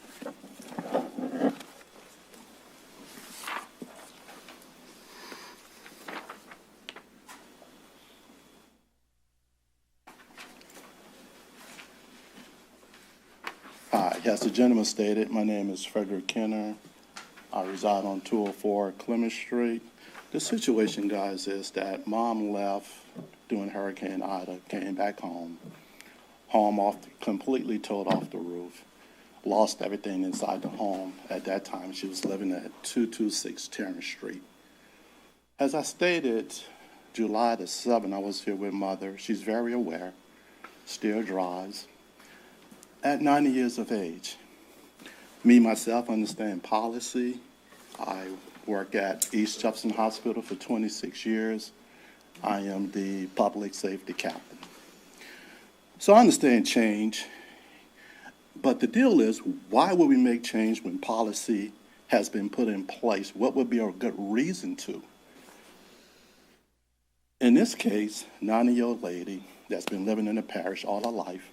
As the gentleman stated, my name is Frederick Kenner. I reside on 204 Clement Street. The situation, guys, is that Mom left during Hurricane Ida, came back home off, completely towed off the roof, lost everything inside the home. At that time, she was living at 226 Terrence Street. As I stated, July the 7th, I was here with Mother. She's very aware, still drives. At 90 years of age, me, myself, understand policy. I work at East Jefferson Hospital for 26 years. I am the public safety captain. So I understand change, but the deal is, why would we make change when policy has been put in place? What would be a good reason to? In this case, 90-year-old lady that's been living in the parish all her life,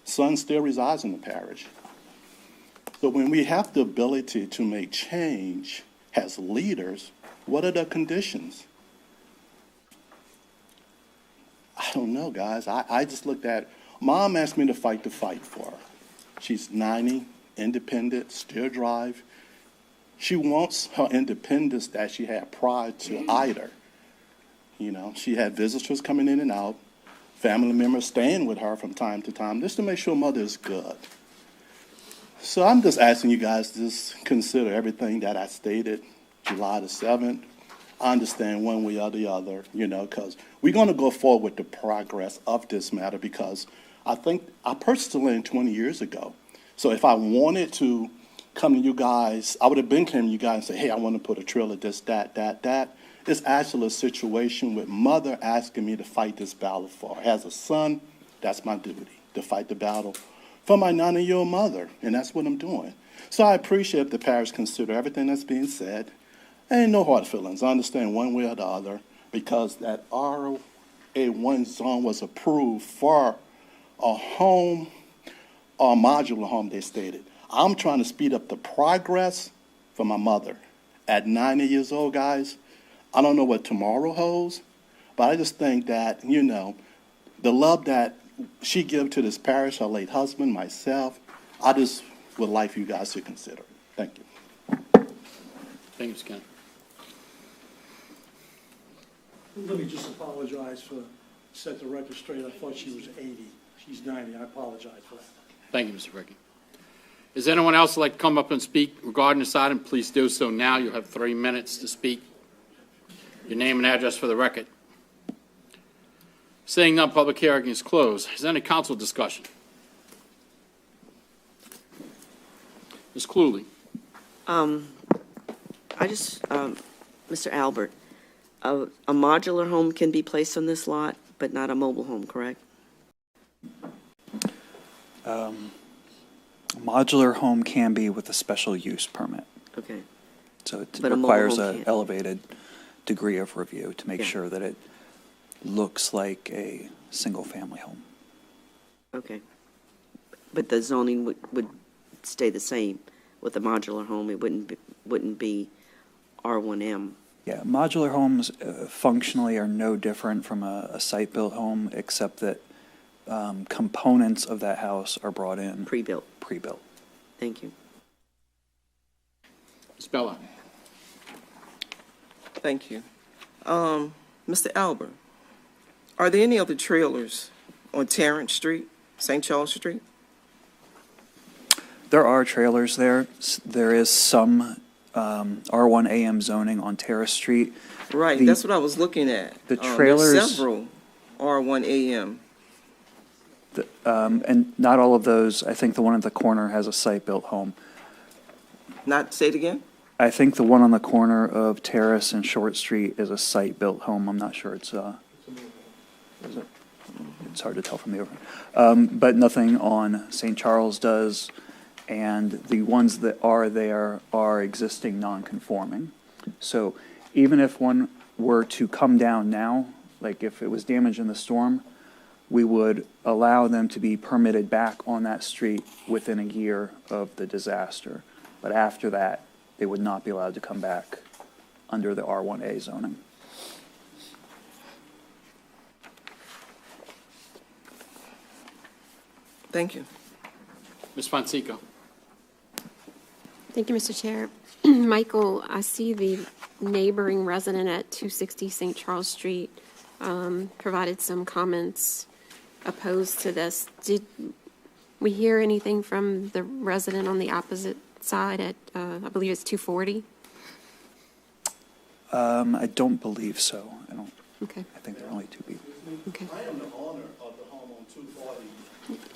son still resides in the parish. So when we have the ability to make change as leaders, what are the conditions? I don't know, guys. I just looked at, Mom asked me to fight the fight for her. She's 90, independent, still drive. She wants her independence that she had prior to Ida. You know, she had visitors coming in and out, family members staying with her from time to time, just to make sure Mother is good. So I'm just asking you guys to just consider everything that I stated July the 7th. I understand one way or the other, you know, because we're going to go forward with the progress of this matter, because I think I purchased the land 20 years ago. So if I wanted to come to you guys, I would have been coming to you guys and say, hey, I want to put a trailer, this, that. It's actually a situation with Mother asking me to fight this battle for her. As a son, that's my duty, to fight the battle for my 90-year-old mother, and that's what I'm doing. So I appreciate if the parish consider everything that's being said. Ain't no hard feelings. I understand one way or the other, because that RA1 zone was approved for a home, or a modular home, they stated. I'm trying to speed up the progress for my mother. At 90 years old, guys, I don't know what tomorrow holds, but I just think that, you know, the love that she gave to this parish, her late husband, myself, I just would like for you guys to consider it. Thank you.
Thank you, Mr. Kennedy.
Let me just apologize for, set the record straight. I thought she was 80. She's 90. I apologize for that.
Thank you, Mr. Rickey. Is anyone else like to come up and speak regarding this item? Please do so now. You'll have 3 minutes to speak. Your name and address for the record. Seeing none, public hearing is closed. Is there any council discussion? Ms. Cluley.
Mr. Albert, a modular home can be placed on this lot, but not a mobile home, correct?
A modular home can be with a special use permit.
Okay.
So it
But a mobile
requires
home
an
can't.
elevated degree of review to make
Yeah.
sure that it looks like a single-family home.
Okay. But the zoning would stay the same with a modular home. It wouldn't be R1M.
Yeah, modular homes functionally are no different from a site-built home, except that components of that house are brought in.
Pre-built.
Pre-built.
Thank you.
Ms. Bella.
Thank you. Mr. Albert, are there any other trailers on Terrence Street, St. Charles Street?
There are trailers there. There is some R1 AM zoning on Terrace Street.
Right, that's what I was looking at.
The
There's
trailers.
several R1 AM.
And not all of those. I think the one at the corner has a site-built home.
Not, say it again?
I think the one on the corner of Terrace and Short Street is a site-built home. I'm not sure it's is it? It's hard to tell from the over. But nothing on St. Charles does, and the ones that are there are existing non-conforming. So even if one were to come down now, like if it was damaged in the storm, we would allow them to be permitted back on that street within a year of the disaster. But after that, they would not be allowed to come back under the R1A zoning.
Thank you.
Ms. Fonseca.
Thank you, Mr. Chair. Michael, I see the neighboring resident at 260 St. Charles Street provided some comments opposed to this. Did we hear anything from the resident on the opposite side at, I believe it's 240?
I don't believe so.
Okay.
I think there are only two people.
Okay.
I am the owner of the home on 240.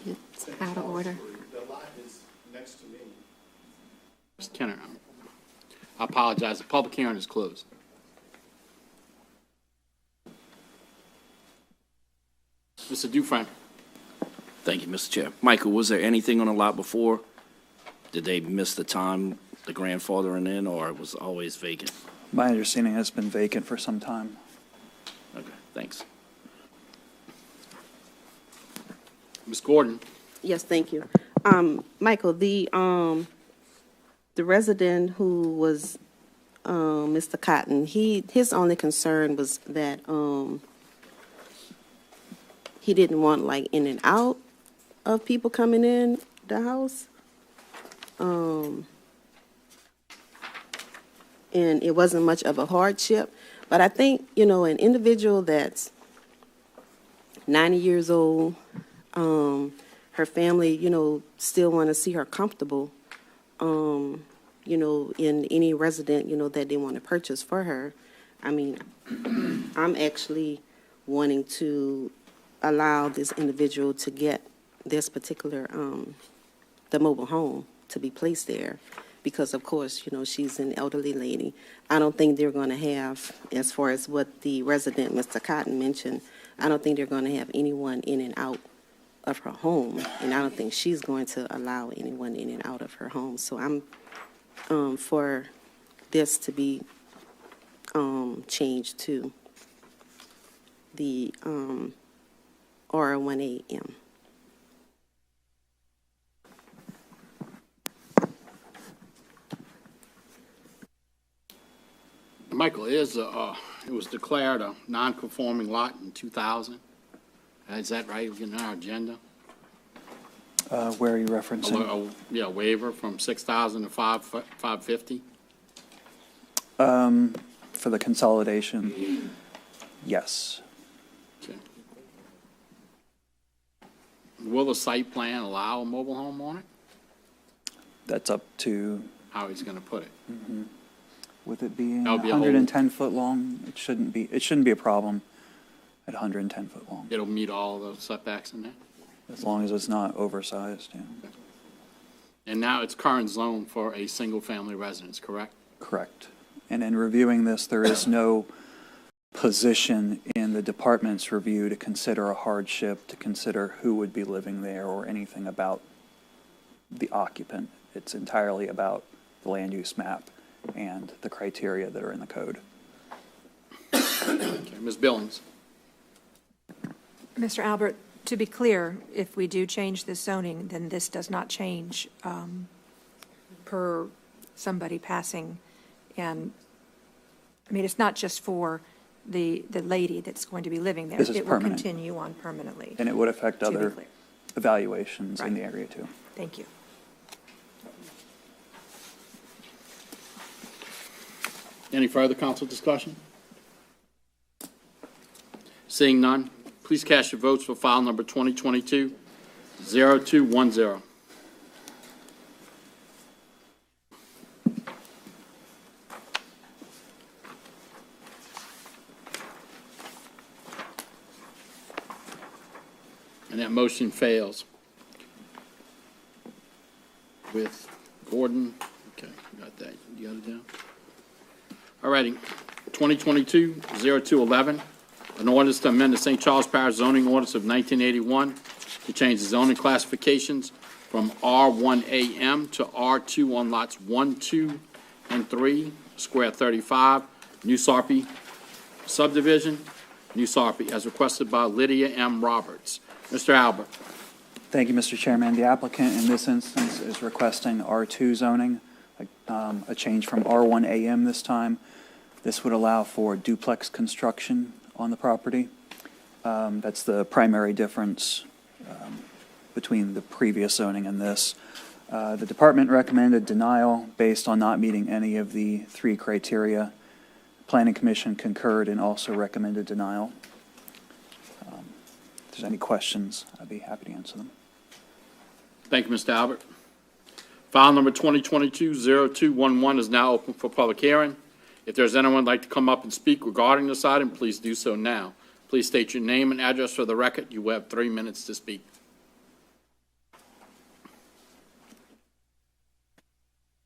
It's out of order.
The lot is next to me.
Mr. Kenner, I apologize. The public hearing is closed. Mr. Dufresne.
Thank you, Mr. Chair. Michael, was there anything on the lot before? Did they miss the time, the grandfathering in, or it was always vacant?
My understanding has been vacant for some time.
Okay, thanks.
Ms. Gordon.
Yes, thank you. Michael, the resident who was, Mr. Cotton, his only concern was that, he didn't want like in and out of people coming in the house. And it wasn't much of a hardship. But I think, an individual that's 90 years old, her family, still want to see her comfortable, in any resident, that they want to purchase for her. I mean, I'm actually wanting to allow this individual to get this particular, the mobile home to be placed there. Because, of course, she's an elderly lady. I don't think they're going to have, as far as what the resident, Mr. Cotton, mentioned, I don't think they're going to have anyone in and out of her home. And I don't think she's going to allow anyone in and out of her home. So I'm for this to be changed to the R1AM.
Michael, it was declared a non-conforming lot in 2000. Is that right? We're getting our agenda.
Where are you referencing?
Yeah, waiver from 6,000 to 550.
For the consolidation, yes.
Okay. Will the site plan allow a mobile home on it?
That's up to.
How he's going to put it.
Mm-hmm. With it being
That would be a
110 foot long, it shouldn't be a problem at 110 foot long.
It'll meet all the setbacks in there?
As long as it's not oversized, yeah.
And now it's current zone for a single-family residence, correct?
Correct. And in reviewing this, there is no position in the department's review to consider a hardship, to consider who would be living there or anything about the occupant. It's entirely about the land use map and the criteria that are in the code.
Okay, Ms. Billings.
Mr. Albert, to be clear, if we do change this zoning, then this does not change per somebody passing. And, I mean, it's not just for the lady that's going to be living there.
This is
it
permanent.
will continue on permanently.
And it would affect
To be
other
clear.
evaluations in
Right.
the area too.
Thank you.
Any further council discussion? Seeing none, please cast your votes for file number 2022-0210. And that motion fails. With Gordon, okay, got that, you got it down? All righty, 2022-0211, an ordinance to amend the St. Charles Parish zoning ordinance of 1981 to change the zoning classifications from R1AM to R2 on lots 1, 2, and 3, square 35, New Sarpy subdivision, New Sarpy, as requested by Lydia M. Roberts. Mr. Albert.
Thank you, Mr. Chairman. The applicant in this instance is requesting R2 zoning, a change from R1AM this time. This would allow for duplex construction on the property. That's the primary difference between the previous zoning and this. The department recommended denial based on not meeting any of the three criteria Planning Commission concurred and also recommended denial. If there's any questions, I'd be happy to answer them.
Thank you, Mr. Albert. File number 2022-0211 is now open for public hearing. If there's anyone who'd like to come up and speak regarding this item, please do so now. Please state your name and address for the record. You have 3 minutes to speak.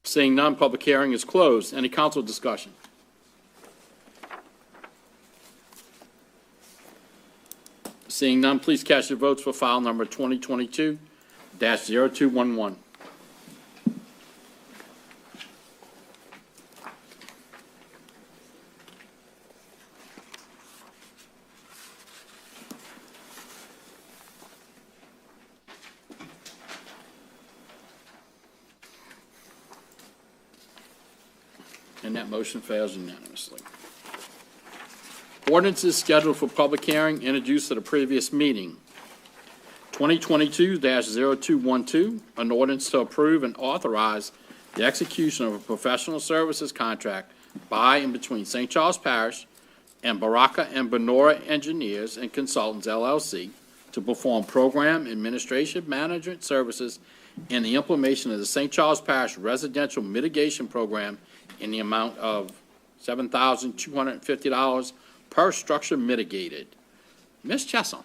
Seeing none, public hearing is closed. Any council discussion? Seeing none, please cast your votes for file number 2022-0211. And that motion fails unanimously. Ordinances scheduled for public hearing introduced at a previous meeting. 2022-0212, an ordinance to approve and authorize the execution of a professional services contract by and between St. Charles Parish and Baraka and Benora Engineers and Consultants, LLC, to perform program, administration, management services, and the implementation of the St. Charles Parish Residential Mitigation Program in the amount of $7,250 per structure mitigated. Ms. Chesson.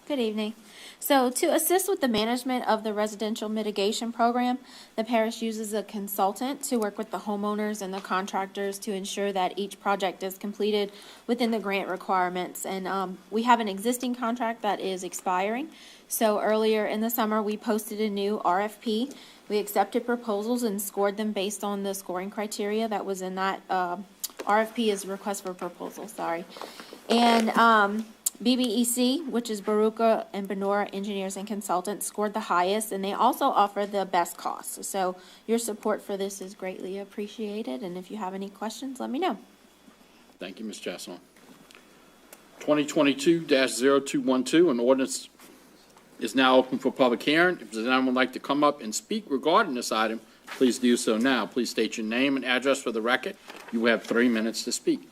Good evening. So to assist with the management of the residential mitigation program, the parish uses a consultant to work with the homeowners and the contractors to ensure that each project is completed within the grant requirements. And we have an existing contract that is expiring. So earlier in the summer, we posted a new RFP. We accepted proposals and scored them based on the scoring criteria that was in that RFP is request for proposal, sorry. And BBEC, which is Baruka and Benora Engineers and Consultants, scored the highest, and they also offer the best cost. So your support for this is greatly appreciated, and if you have any questions, let me know.
Thank you, Ms. Chesson. 2022-0212, an ordinance is now open for public hearing. If anyone would like to come up and speak regarding this item, please do so now. Please state your name and address for the record. You have 3 minutes to speak.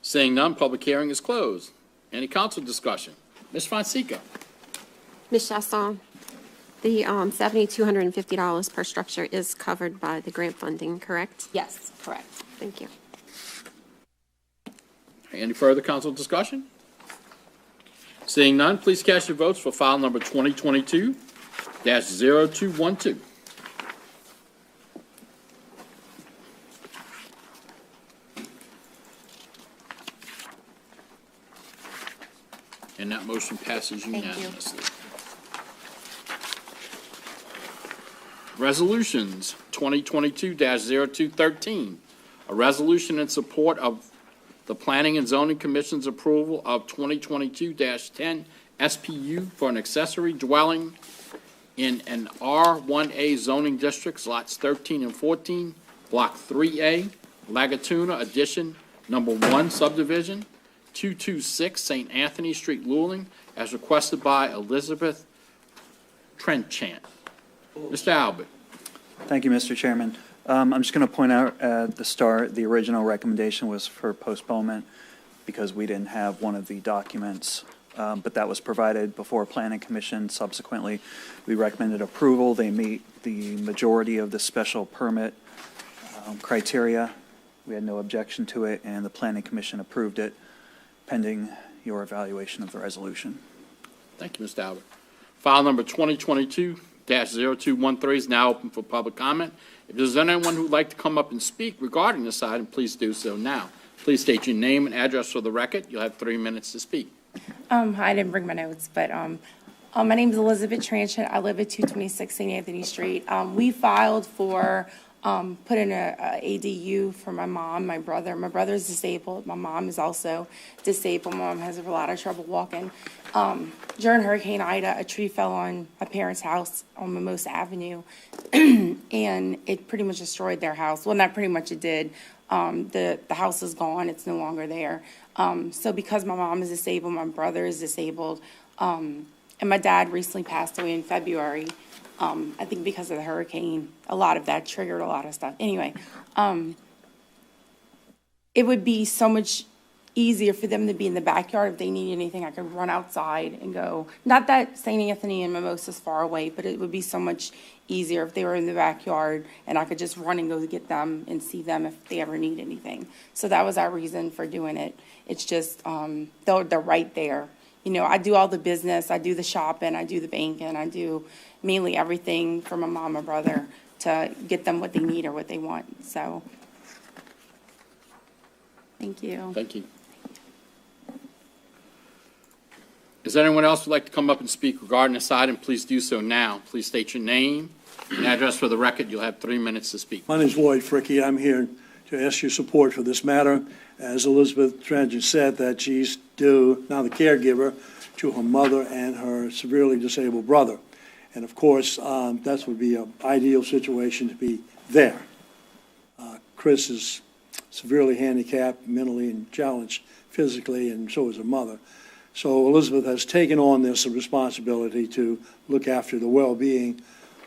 Seeing none, public hearing is closed. Any council discussion? Ms. Fonseca.
Ms. Chasson, the $7,250 per structure is covered by the grant funding, correct?
Yes, correct.
Thank you.
Any further council discussion? Seeing none, please cast your votes for file number 2022-0212. And that motion passes unanimously. Resolutions 2022-0213, a resolution in support of the Planning and Zoning Commission's approval of 2022-10 SPU for an accessory dwelling in an R1A zoning district, lots 13 and 14, Block 3A, Lagatuna Addition, Number 1 subdivision, 226 St. Anthony Street, Luling, as requested by Elizabeth Trenchant. Mr. Albert.
Thank you, Mr. Chairman. I'm just going to point out at the start, the original recommendation was for postponement because we didn't have one of the documents, but that was provided before Planning Commission. Subsequently, we recommended approval. They meet the majority of the special permit criteria. We had no objection to it, and the Planning Commission approved it pending your evaluation of the resolution.
Thank you, Mr. Albert. File number 2022-0213 is now open for public comment. If there's anyone who'd like to come up and speak regarding this item, please do so now. Please state your name and address for the record. You'll have 3 minutes to speak.
Hi, I didn't bring my notes, but my name is Elizabeth Tranchant. I live at 226 St. Anthony Street. We filed for put in a ADU for my mom, my brother. My brother's disabled. My mom is also disabled. My mom has a lot of trouble walking. During Hurricane Ida, a tree fell on my parents' house on Mimosa Avenue, and it pretty much destroyed their house. Well, not pretty much, it did. The house is gone. It's no longer there. So because my mom is disabled, my brother is disabled, and my dad recently passed away in February, I think because of the hurricane, a lot of that triggered a lot of stuff. Anyway, it would be so much easier for them to be in the backyard. If they need anything, I could run outside and go. Not that St. Anthony and Mimosa is far away, but it would be so much easier if they were in the backyard and I could just run and go get them and see them if they ever need anything. So that was our reason for doing it. It's just, they're right there. You know, I do all the business, I do the shopping, I do the banking, I do mainly everything for my mom and brother to get them what they need or what they want. So, thank you.
Thank you. Is there anyone else who would like to come up and speak regarding this item? Please do so now. Please state your name and address for the record. You'll have 3 minutes to speak.
My name is Lloyd Fricky. I'm here to ask your support for this matter. As Elizabeth Transit said, that she's due, now the caregiver, to her mother and her severely disabled brother. And of course, that would be an ideal situation to be there. Chris is severely handicapped, mentally and challenged physically, and so is her mother. So Elizabeth has taken on this responsibility to look after the well-being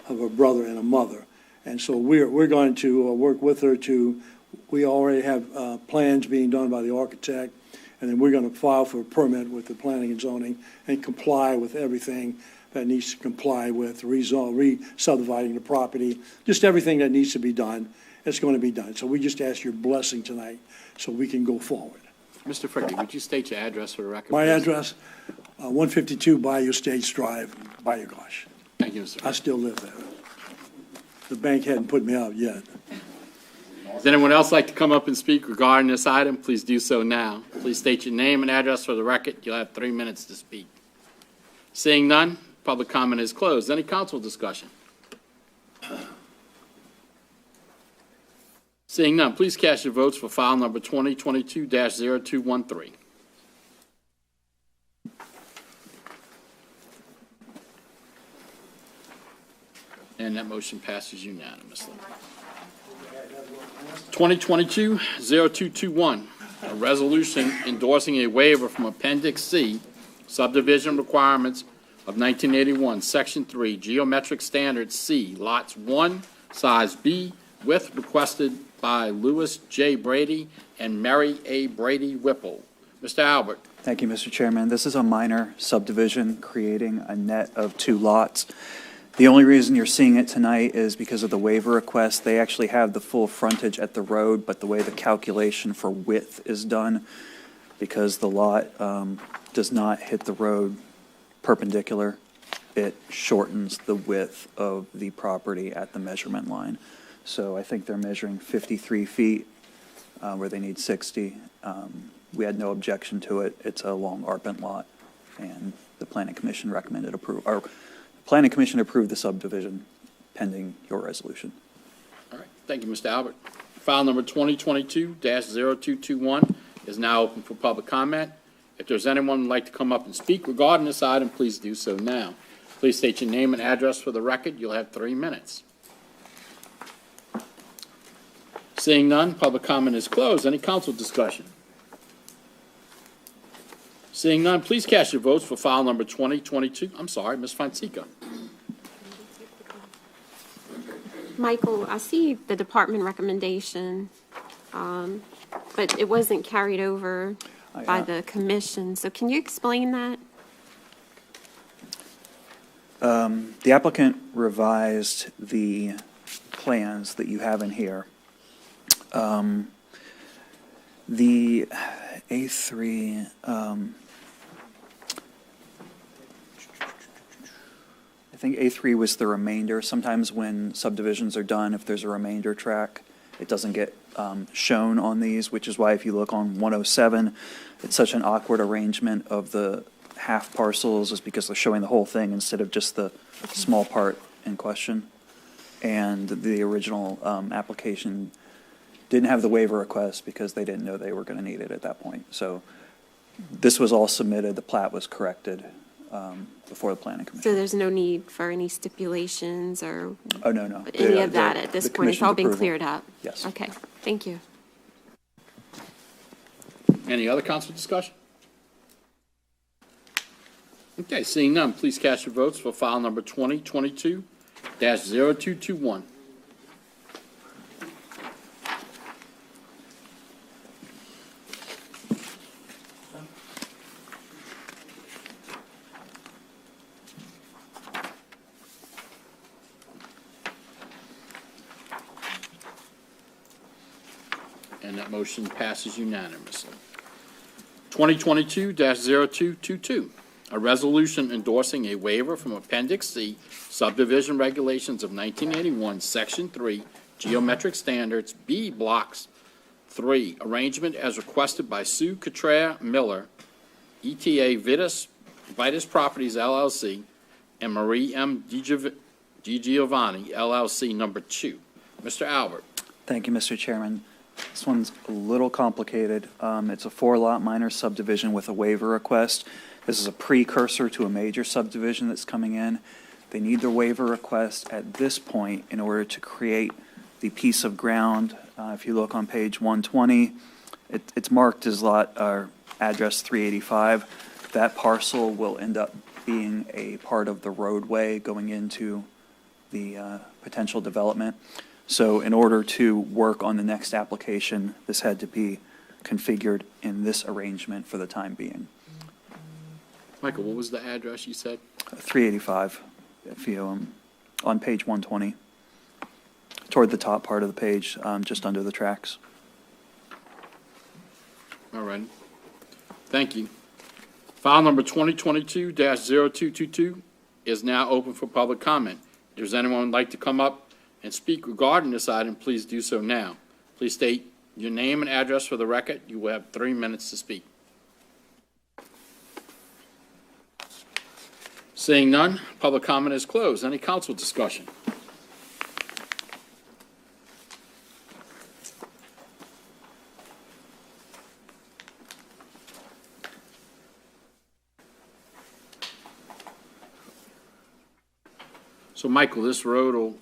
of her brother and her mother. And so we're going to work with her to, we already have plans being done by the architect, and then we're going to file for a permit with the planning and zoning and comply with everything that needs to comply with, re-subdividing the property, just everything that needs to be done, it's going to be done. So we just ask your blessing tonight so we can go forward.
Mr. Fricky, would you state your address for the record?
My
please?
address, 152 Bayou States Drive, Bayou Gosh.
Thank you, Mr.
I still live there. The bank hadn't put me out yet.
Does anyone else like to come up and speak regarding this item? Please do so now. Please state your name and address for the record. You'll have 3 minutes to speak. Seeing none, public comment is closed. Any council discussion? Seeing none, please cast your votes for file number 2022-0213. And that motion passes unanimously. 2022-0221, a resolution endorsing a waiver from Appendix C, subdivision requirements of 1981, Section 3, Geometric Standard C, Lots 1, Size B, width requested by Louis J. Brady and Mary A. Brady Whipple. Mr. Albert.
Thank you, Mr. Chairman. This is a minor subdivision creating a net of 2 lots. The only reason you're seeing it tonight is because of the waiver request. They actually have the full frontage at the road, but the way the calculation for width is done, because the lot does not hit the road perpendicular, it shortens the width of the property at the measurement line. So I think they're measuring 53 feet where they need 60. We had no objection to it. It's a long arpent lot, and the Planning Commission recommended approval. Or Planning Commission approved the subdivision pending your resolution.
All right. Thank you, Mr. Albert. File number 2022-0221 is now open for public comment. If there's anyone who'd like to come up and speak regarding this item, please do so now. Please state your name and address for the record. You'll have 3 minutes. Seeing none, public comment is closed. Any council discussion? Seeing none, please cast your votes for file number 2022. I'm sorry, Ms. Fonseca.
Michael, I see the department recommendation, but it wasn't carried over by the commission. So can you explain that?
The applicant revised the plans that you have in here. The A3, I think A3 was the remainder. Sometimes when subdivisions are done, if there's a remainder track, it doesn't get shown on these, which is why if you look on 107, it's such an awkward arrangement of the half parcels is because they're showing the whole thing instead of just the small part in question. And the original application didn't have the waiver request because they didn't know they were going to need it at that point. So this was all submitted, the plat was corrected before the planning commission.
So there's no need for any stipulations or
Oh, no.
any of that at this point? It's all been cleared up?
Yes.
Okay, thank you.
Any other council discussion? Okay, seeing none, please cast your votes for file number 2022-0221. And that motion passes unanimously. 2022-0222, a resolution endorsing a waiver from Appendix C subdivision regulations of 1981, Section 3, Geometric Standards, B Blocks 3, arrangement as requested by Sue Cottrell Miller, ETA Vitus Properties LLC, and Marie M. DiGiovanni LLC, number 2. Mr. Albert.
Thank you, Mr. Chairman. This one's a little complicated. It's a 4-lot minor subdivision with a waiver request. This is a precursor to a major subdivision that's coming in. They need the waiver request at this point in order to create the piece of ground. If you look on page 120, it's marked as address 385. That parcel will end up being a part of the roadway going into the potential development. So in order to work on the next application, this had to be configured in this arrangement for the time being.
Michael, what was the address you said?
385, if you, on page 120, toward the top part of the page, just under the tracks.
All right. Thank you. File number 2022-0222 is now open for public comment. If there's anyone who'd like to come up and speak regarding this item, please do so now. Please state your name and address for the record. You will have 3 minutes to speak. Seeing none, public comment is closed. Any council discussion? So, Michael, this road will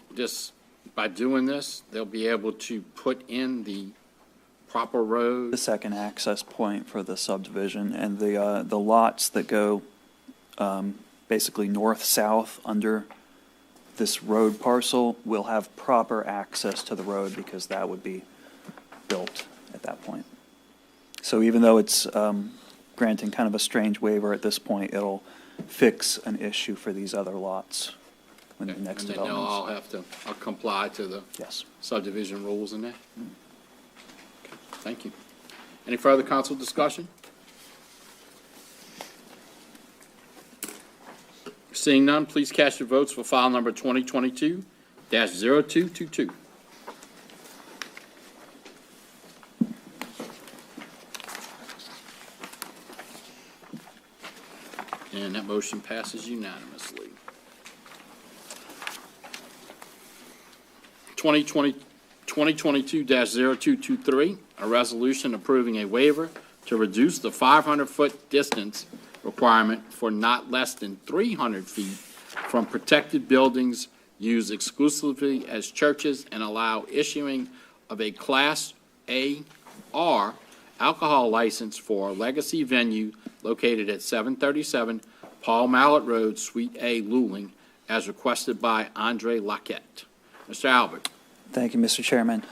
by doing this, they'll be able to put in the proper road.
The second access point for the subdivision, and the lots that go basically north-south under this road parcel will have proper access to the road because that would be built at that point. So even though it's granting kind of a strange waiver at this point, it'll fix an issue for these other lots. When the next
and then they'll all have to comply to the subdivision rules and that? Okay, thank you. Any further council discussion? Seeing none, please cast your votes for file number 2022-0222. And that motion passes unanimously. 2022-0223, a resolution approving a waiver to reduce the 500-foot distance requirement for not less than 300 feet from protected buildings used exclusively as churches and allow issuing of a Class A-R alcohol license for a legacy venue located at 737 Paul Mallet Road, Suite A, Luling, as requested by Andre Laquette. Mr. Albert.
Thank you, Mr. Chairman.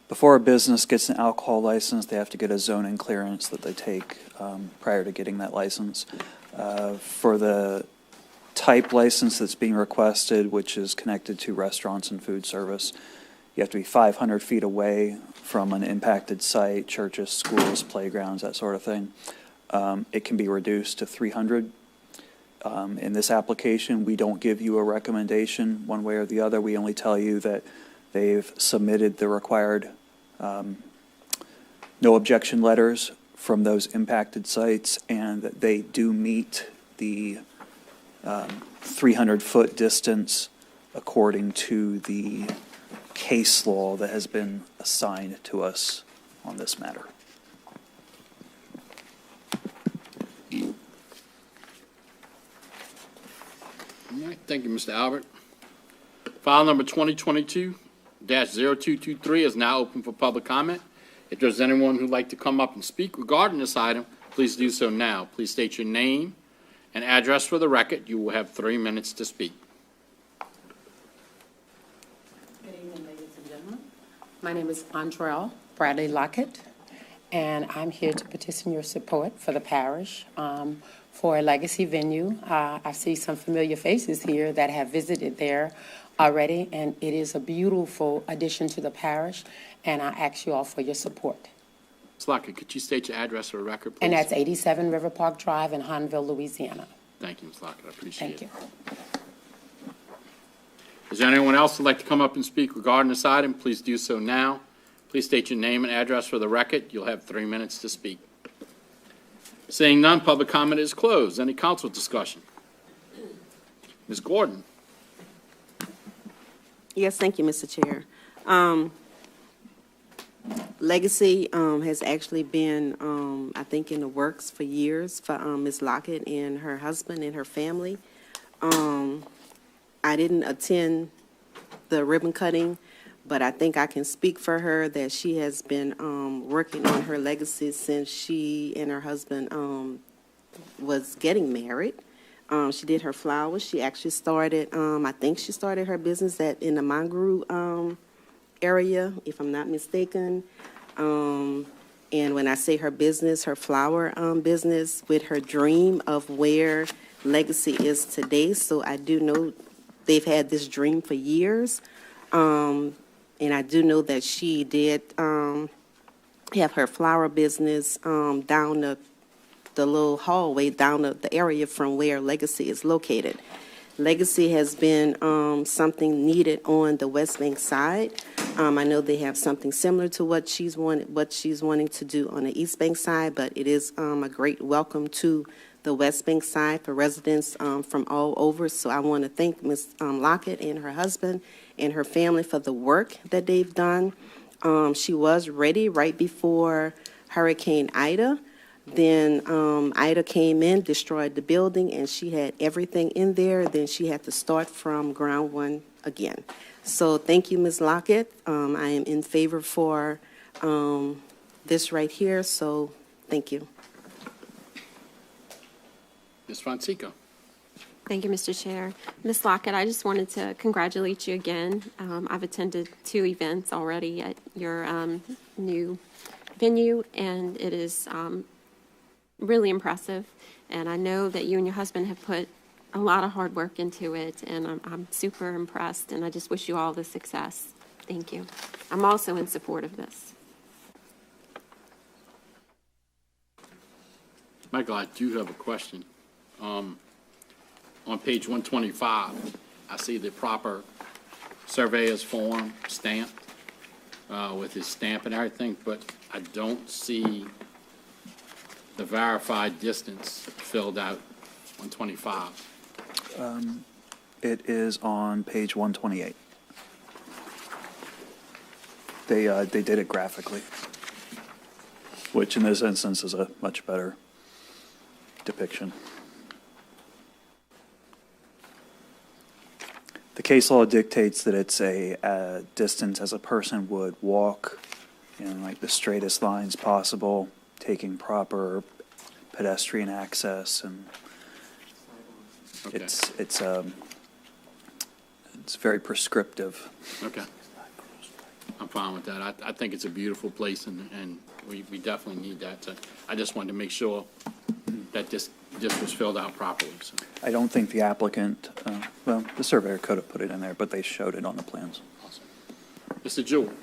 Before a business gets an alcohol license, they have to get a zoning clearance that they take prior to getting that license. For the type license that's being requested, which is connected to restaurants and food service, you have to be 500 feet away from an impacted site, churches, schools, playgrounds, that sort of thing. It can be reduced to 300. In this application, we don't give you a recommendation one way or the other. We only tell you that they've submitted the required no objection letters from those impacted sites, and that they do meet the 300-foot distance according to the case law that has been assigned to us on this matter.
All right, thank you, Mr. Albert. File number 2022-0223 is now open for public comment. If there's anyone who'd like to come up and speak regarding this item, please do so now. Please state your name and address for the record. You will have 3 minutes to speak.
Good evening, ladies and gentlemen. My name is Andrell Bradley Lockett, and I'm here to petition your support for the parish for a legacy venue. I see some familiar faces here that have visited there already, and it is a beautiful addition to the parish, and I ask you all for your support.
Ms. Lockett, could you state your address for the record, please?
And that's 87 River Park Drive in Hunville, Louisiana.
Thank you, Ms. Lockett. I appreciate it.
Thank you.
Is there anyone else who'd like to come up and speak regarding this item? Please do so now. Please state your name and address for the record. You'll have 3 minutes to speak. Seeing none, public comment is closed. Any council discussion? Ms. Gordon?
Yes, thank you, Mr. Chair. Legacy has actually been, I think, in the works for years for Ms. Lockett and her husband and her family. I didn't attend the ribbon cutting, but I think I can speak for her that she has been working on her legacy since she and her husband was getting married. She did her flowers. She actually started, I think she started her business in the Mangru area, if I'm not mistaken. And when I say her business, her flower business, with her dream of where Legacy is today. So I do know they've had this dream for years. And I do know that she did have her flower business down the little hallway, down the area from where Legacy is located. Legacy has been something needed on the West Bank side. I know they have something similar to what she's wanting to do on the East Bank side, but it is a great welcome to the West Bank side for residents from all over. So I want to thank Ms. Lockett and her husband and her family for the work that they've done. She was ready right before Hurricane Ida. Then Ida came in, destroyed the building, and she had everything in there. Then she had to start from ground one again. So thank you, Ms. Lockett. I am in favor for this right here, so thank you.
Ms. Fonseca?
Thank you, Mr. Chair. Ms. Lockett, I just wanted to congratulate you again. I've attended 2 events already at your new venue, and it is really impressive. And I know that you and your husband have put a lot of hard work into it, and I'm super impressed, and I just wish you all the success. Thank you. I'm also in support of this.
Michael, I do have a question. On page 125, I see the proper surveyor's form stamped with his stamp and everything, but I don't see the verified distance filled out on 25.
It is on page 128. They did it graphically, which in this instance is a much better depiction. The case law dictates that it's a distance as a person would walk in like the straightest lines possible, taking proper pedestrian access, and
Okay.
it's very prescriptive.
Okay. I'm fine with that. I think it's a beautiful place, and we definitely need that. I just wanted to make sure that this was filled out properly. So.
I don't think the applicant, well, the surveyor could have put it in there, but they showed it on the plans.
Awesome. Mr. Jewell.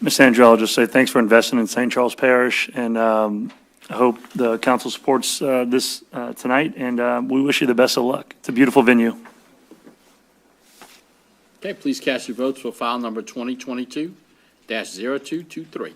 Ms. Andrew, I'll just say thanks for investing in St. Charles Parish, and I hope the council supports this tonight, and we wish you the best of luck. It's a beautiful venue.
Okay, please cast your votes for file number 2022-0223.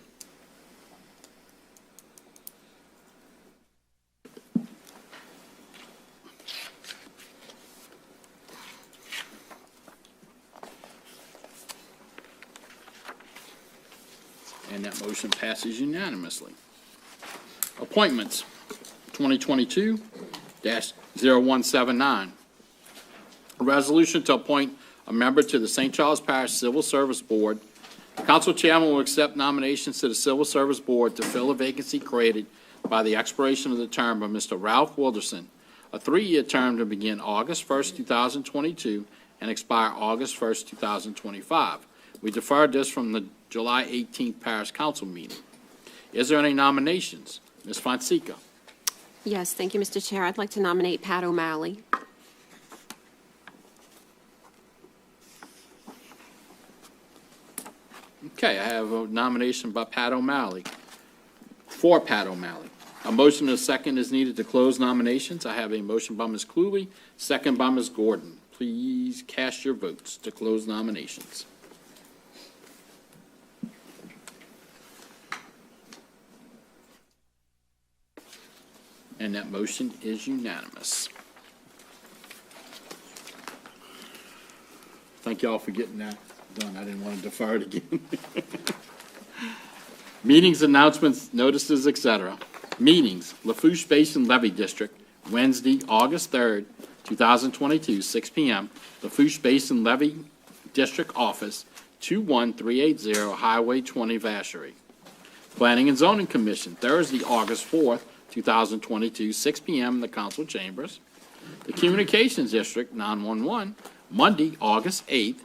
And that motion passes unanimously. Appointments, 2022-0179. A resolution to appoint a member to the St. Charles Parish Civil Service Board. The council chairman will accept nominations to the Civil Service Board to fill a vacancy created by the expiration of the term of Mr. Ralph Wilderson, a 3-year term to begin August 1st, 2022, and expire August 1st, 2025. We deferred this from the July 18th Parish Council meeting. Is there any nominations? Ms. Fonseca.
Yes, thank you, Mr. Chair. I'd like to nominate Pat O'Malley.
Okay, I have a nomination by Pat O'Malley. for Pat O'Malley. A motion and a second is needed to close nominations. I have a motion by Ms. Cluley, second by Ms. Gordon. Please cast your votes to close nominations. And that motion is unanimous. Thank you all for getting that done. I didn't want to defer it again. Meetings, announcements, notices, etc. Meetings, Lafourche Basin Levy District, Wednesday, August 3rd, 2022, 6 p.m., Lafourche Basin Levy District Office, 21380 Highway 20, Vacherie. Planning and Zoning Commission, Thursday, August 4th, 2022, 6 p.m. in the council chambers. The Communications District, 911, Monday, August 8th,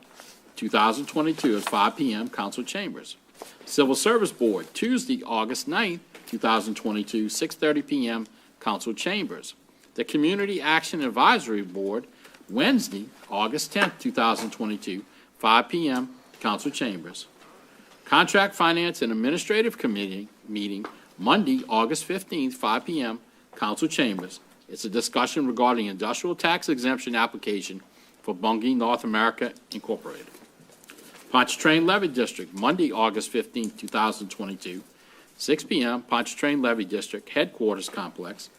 2022, at 5 p.m., council chambers. Civil Service Board, Tuesday, August 9th, 2022, 6:30 p.m., council chambers. The Community Action Advisory Board, Wednesday, August 10th, 2022, 5 p.m., council chambers. Contract Finance and Administrative Committee meeting, Monday, August 15th, 5 p.m., council chambers. It's a discussion regarding industrial tax exemption application for Bunge North America Incorporated. Pontchartrain Levy District, Monday, August 15th, 2022, 6 p.m., Pontchartrain Levy District Headquarters Complex,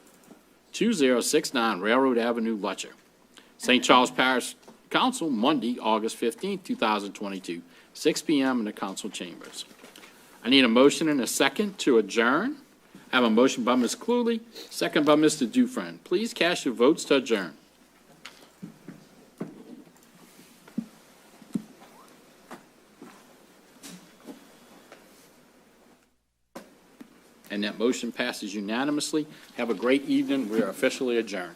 2069 Railroad Avenue, Lutcher. St. Charles Parish Council, Monday, August 15th, 2022, 6 p.m. in the council chambers. I need a motion and a second to adjourn. I have a motion by Ms. Cluley, second by Mr. Dufresne. Please cast your votes to adjourn. And that motion passes unanimously. Have a great evening. We are officially adjourned.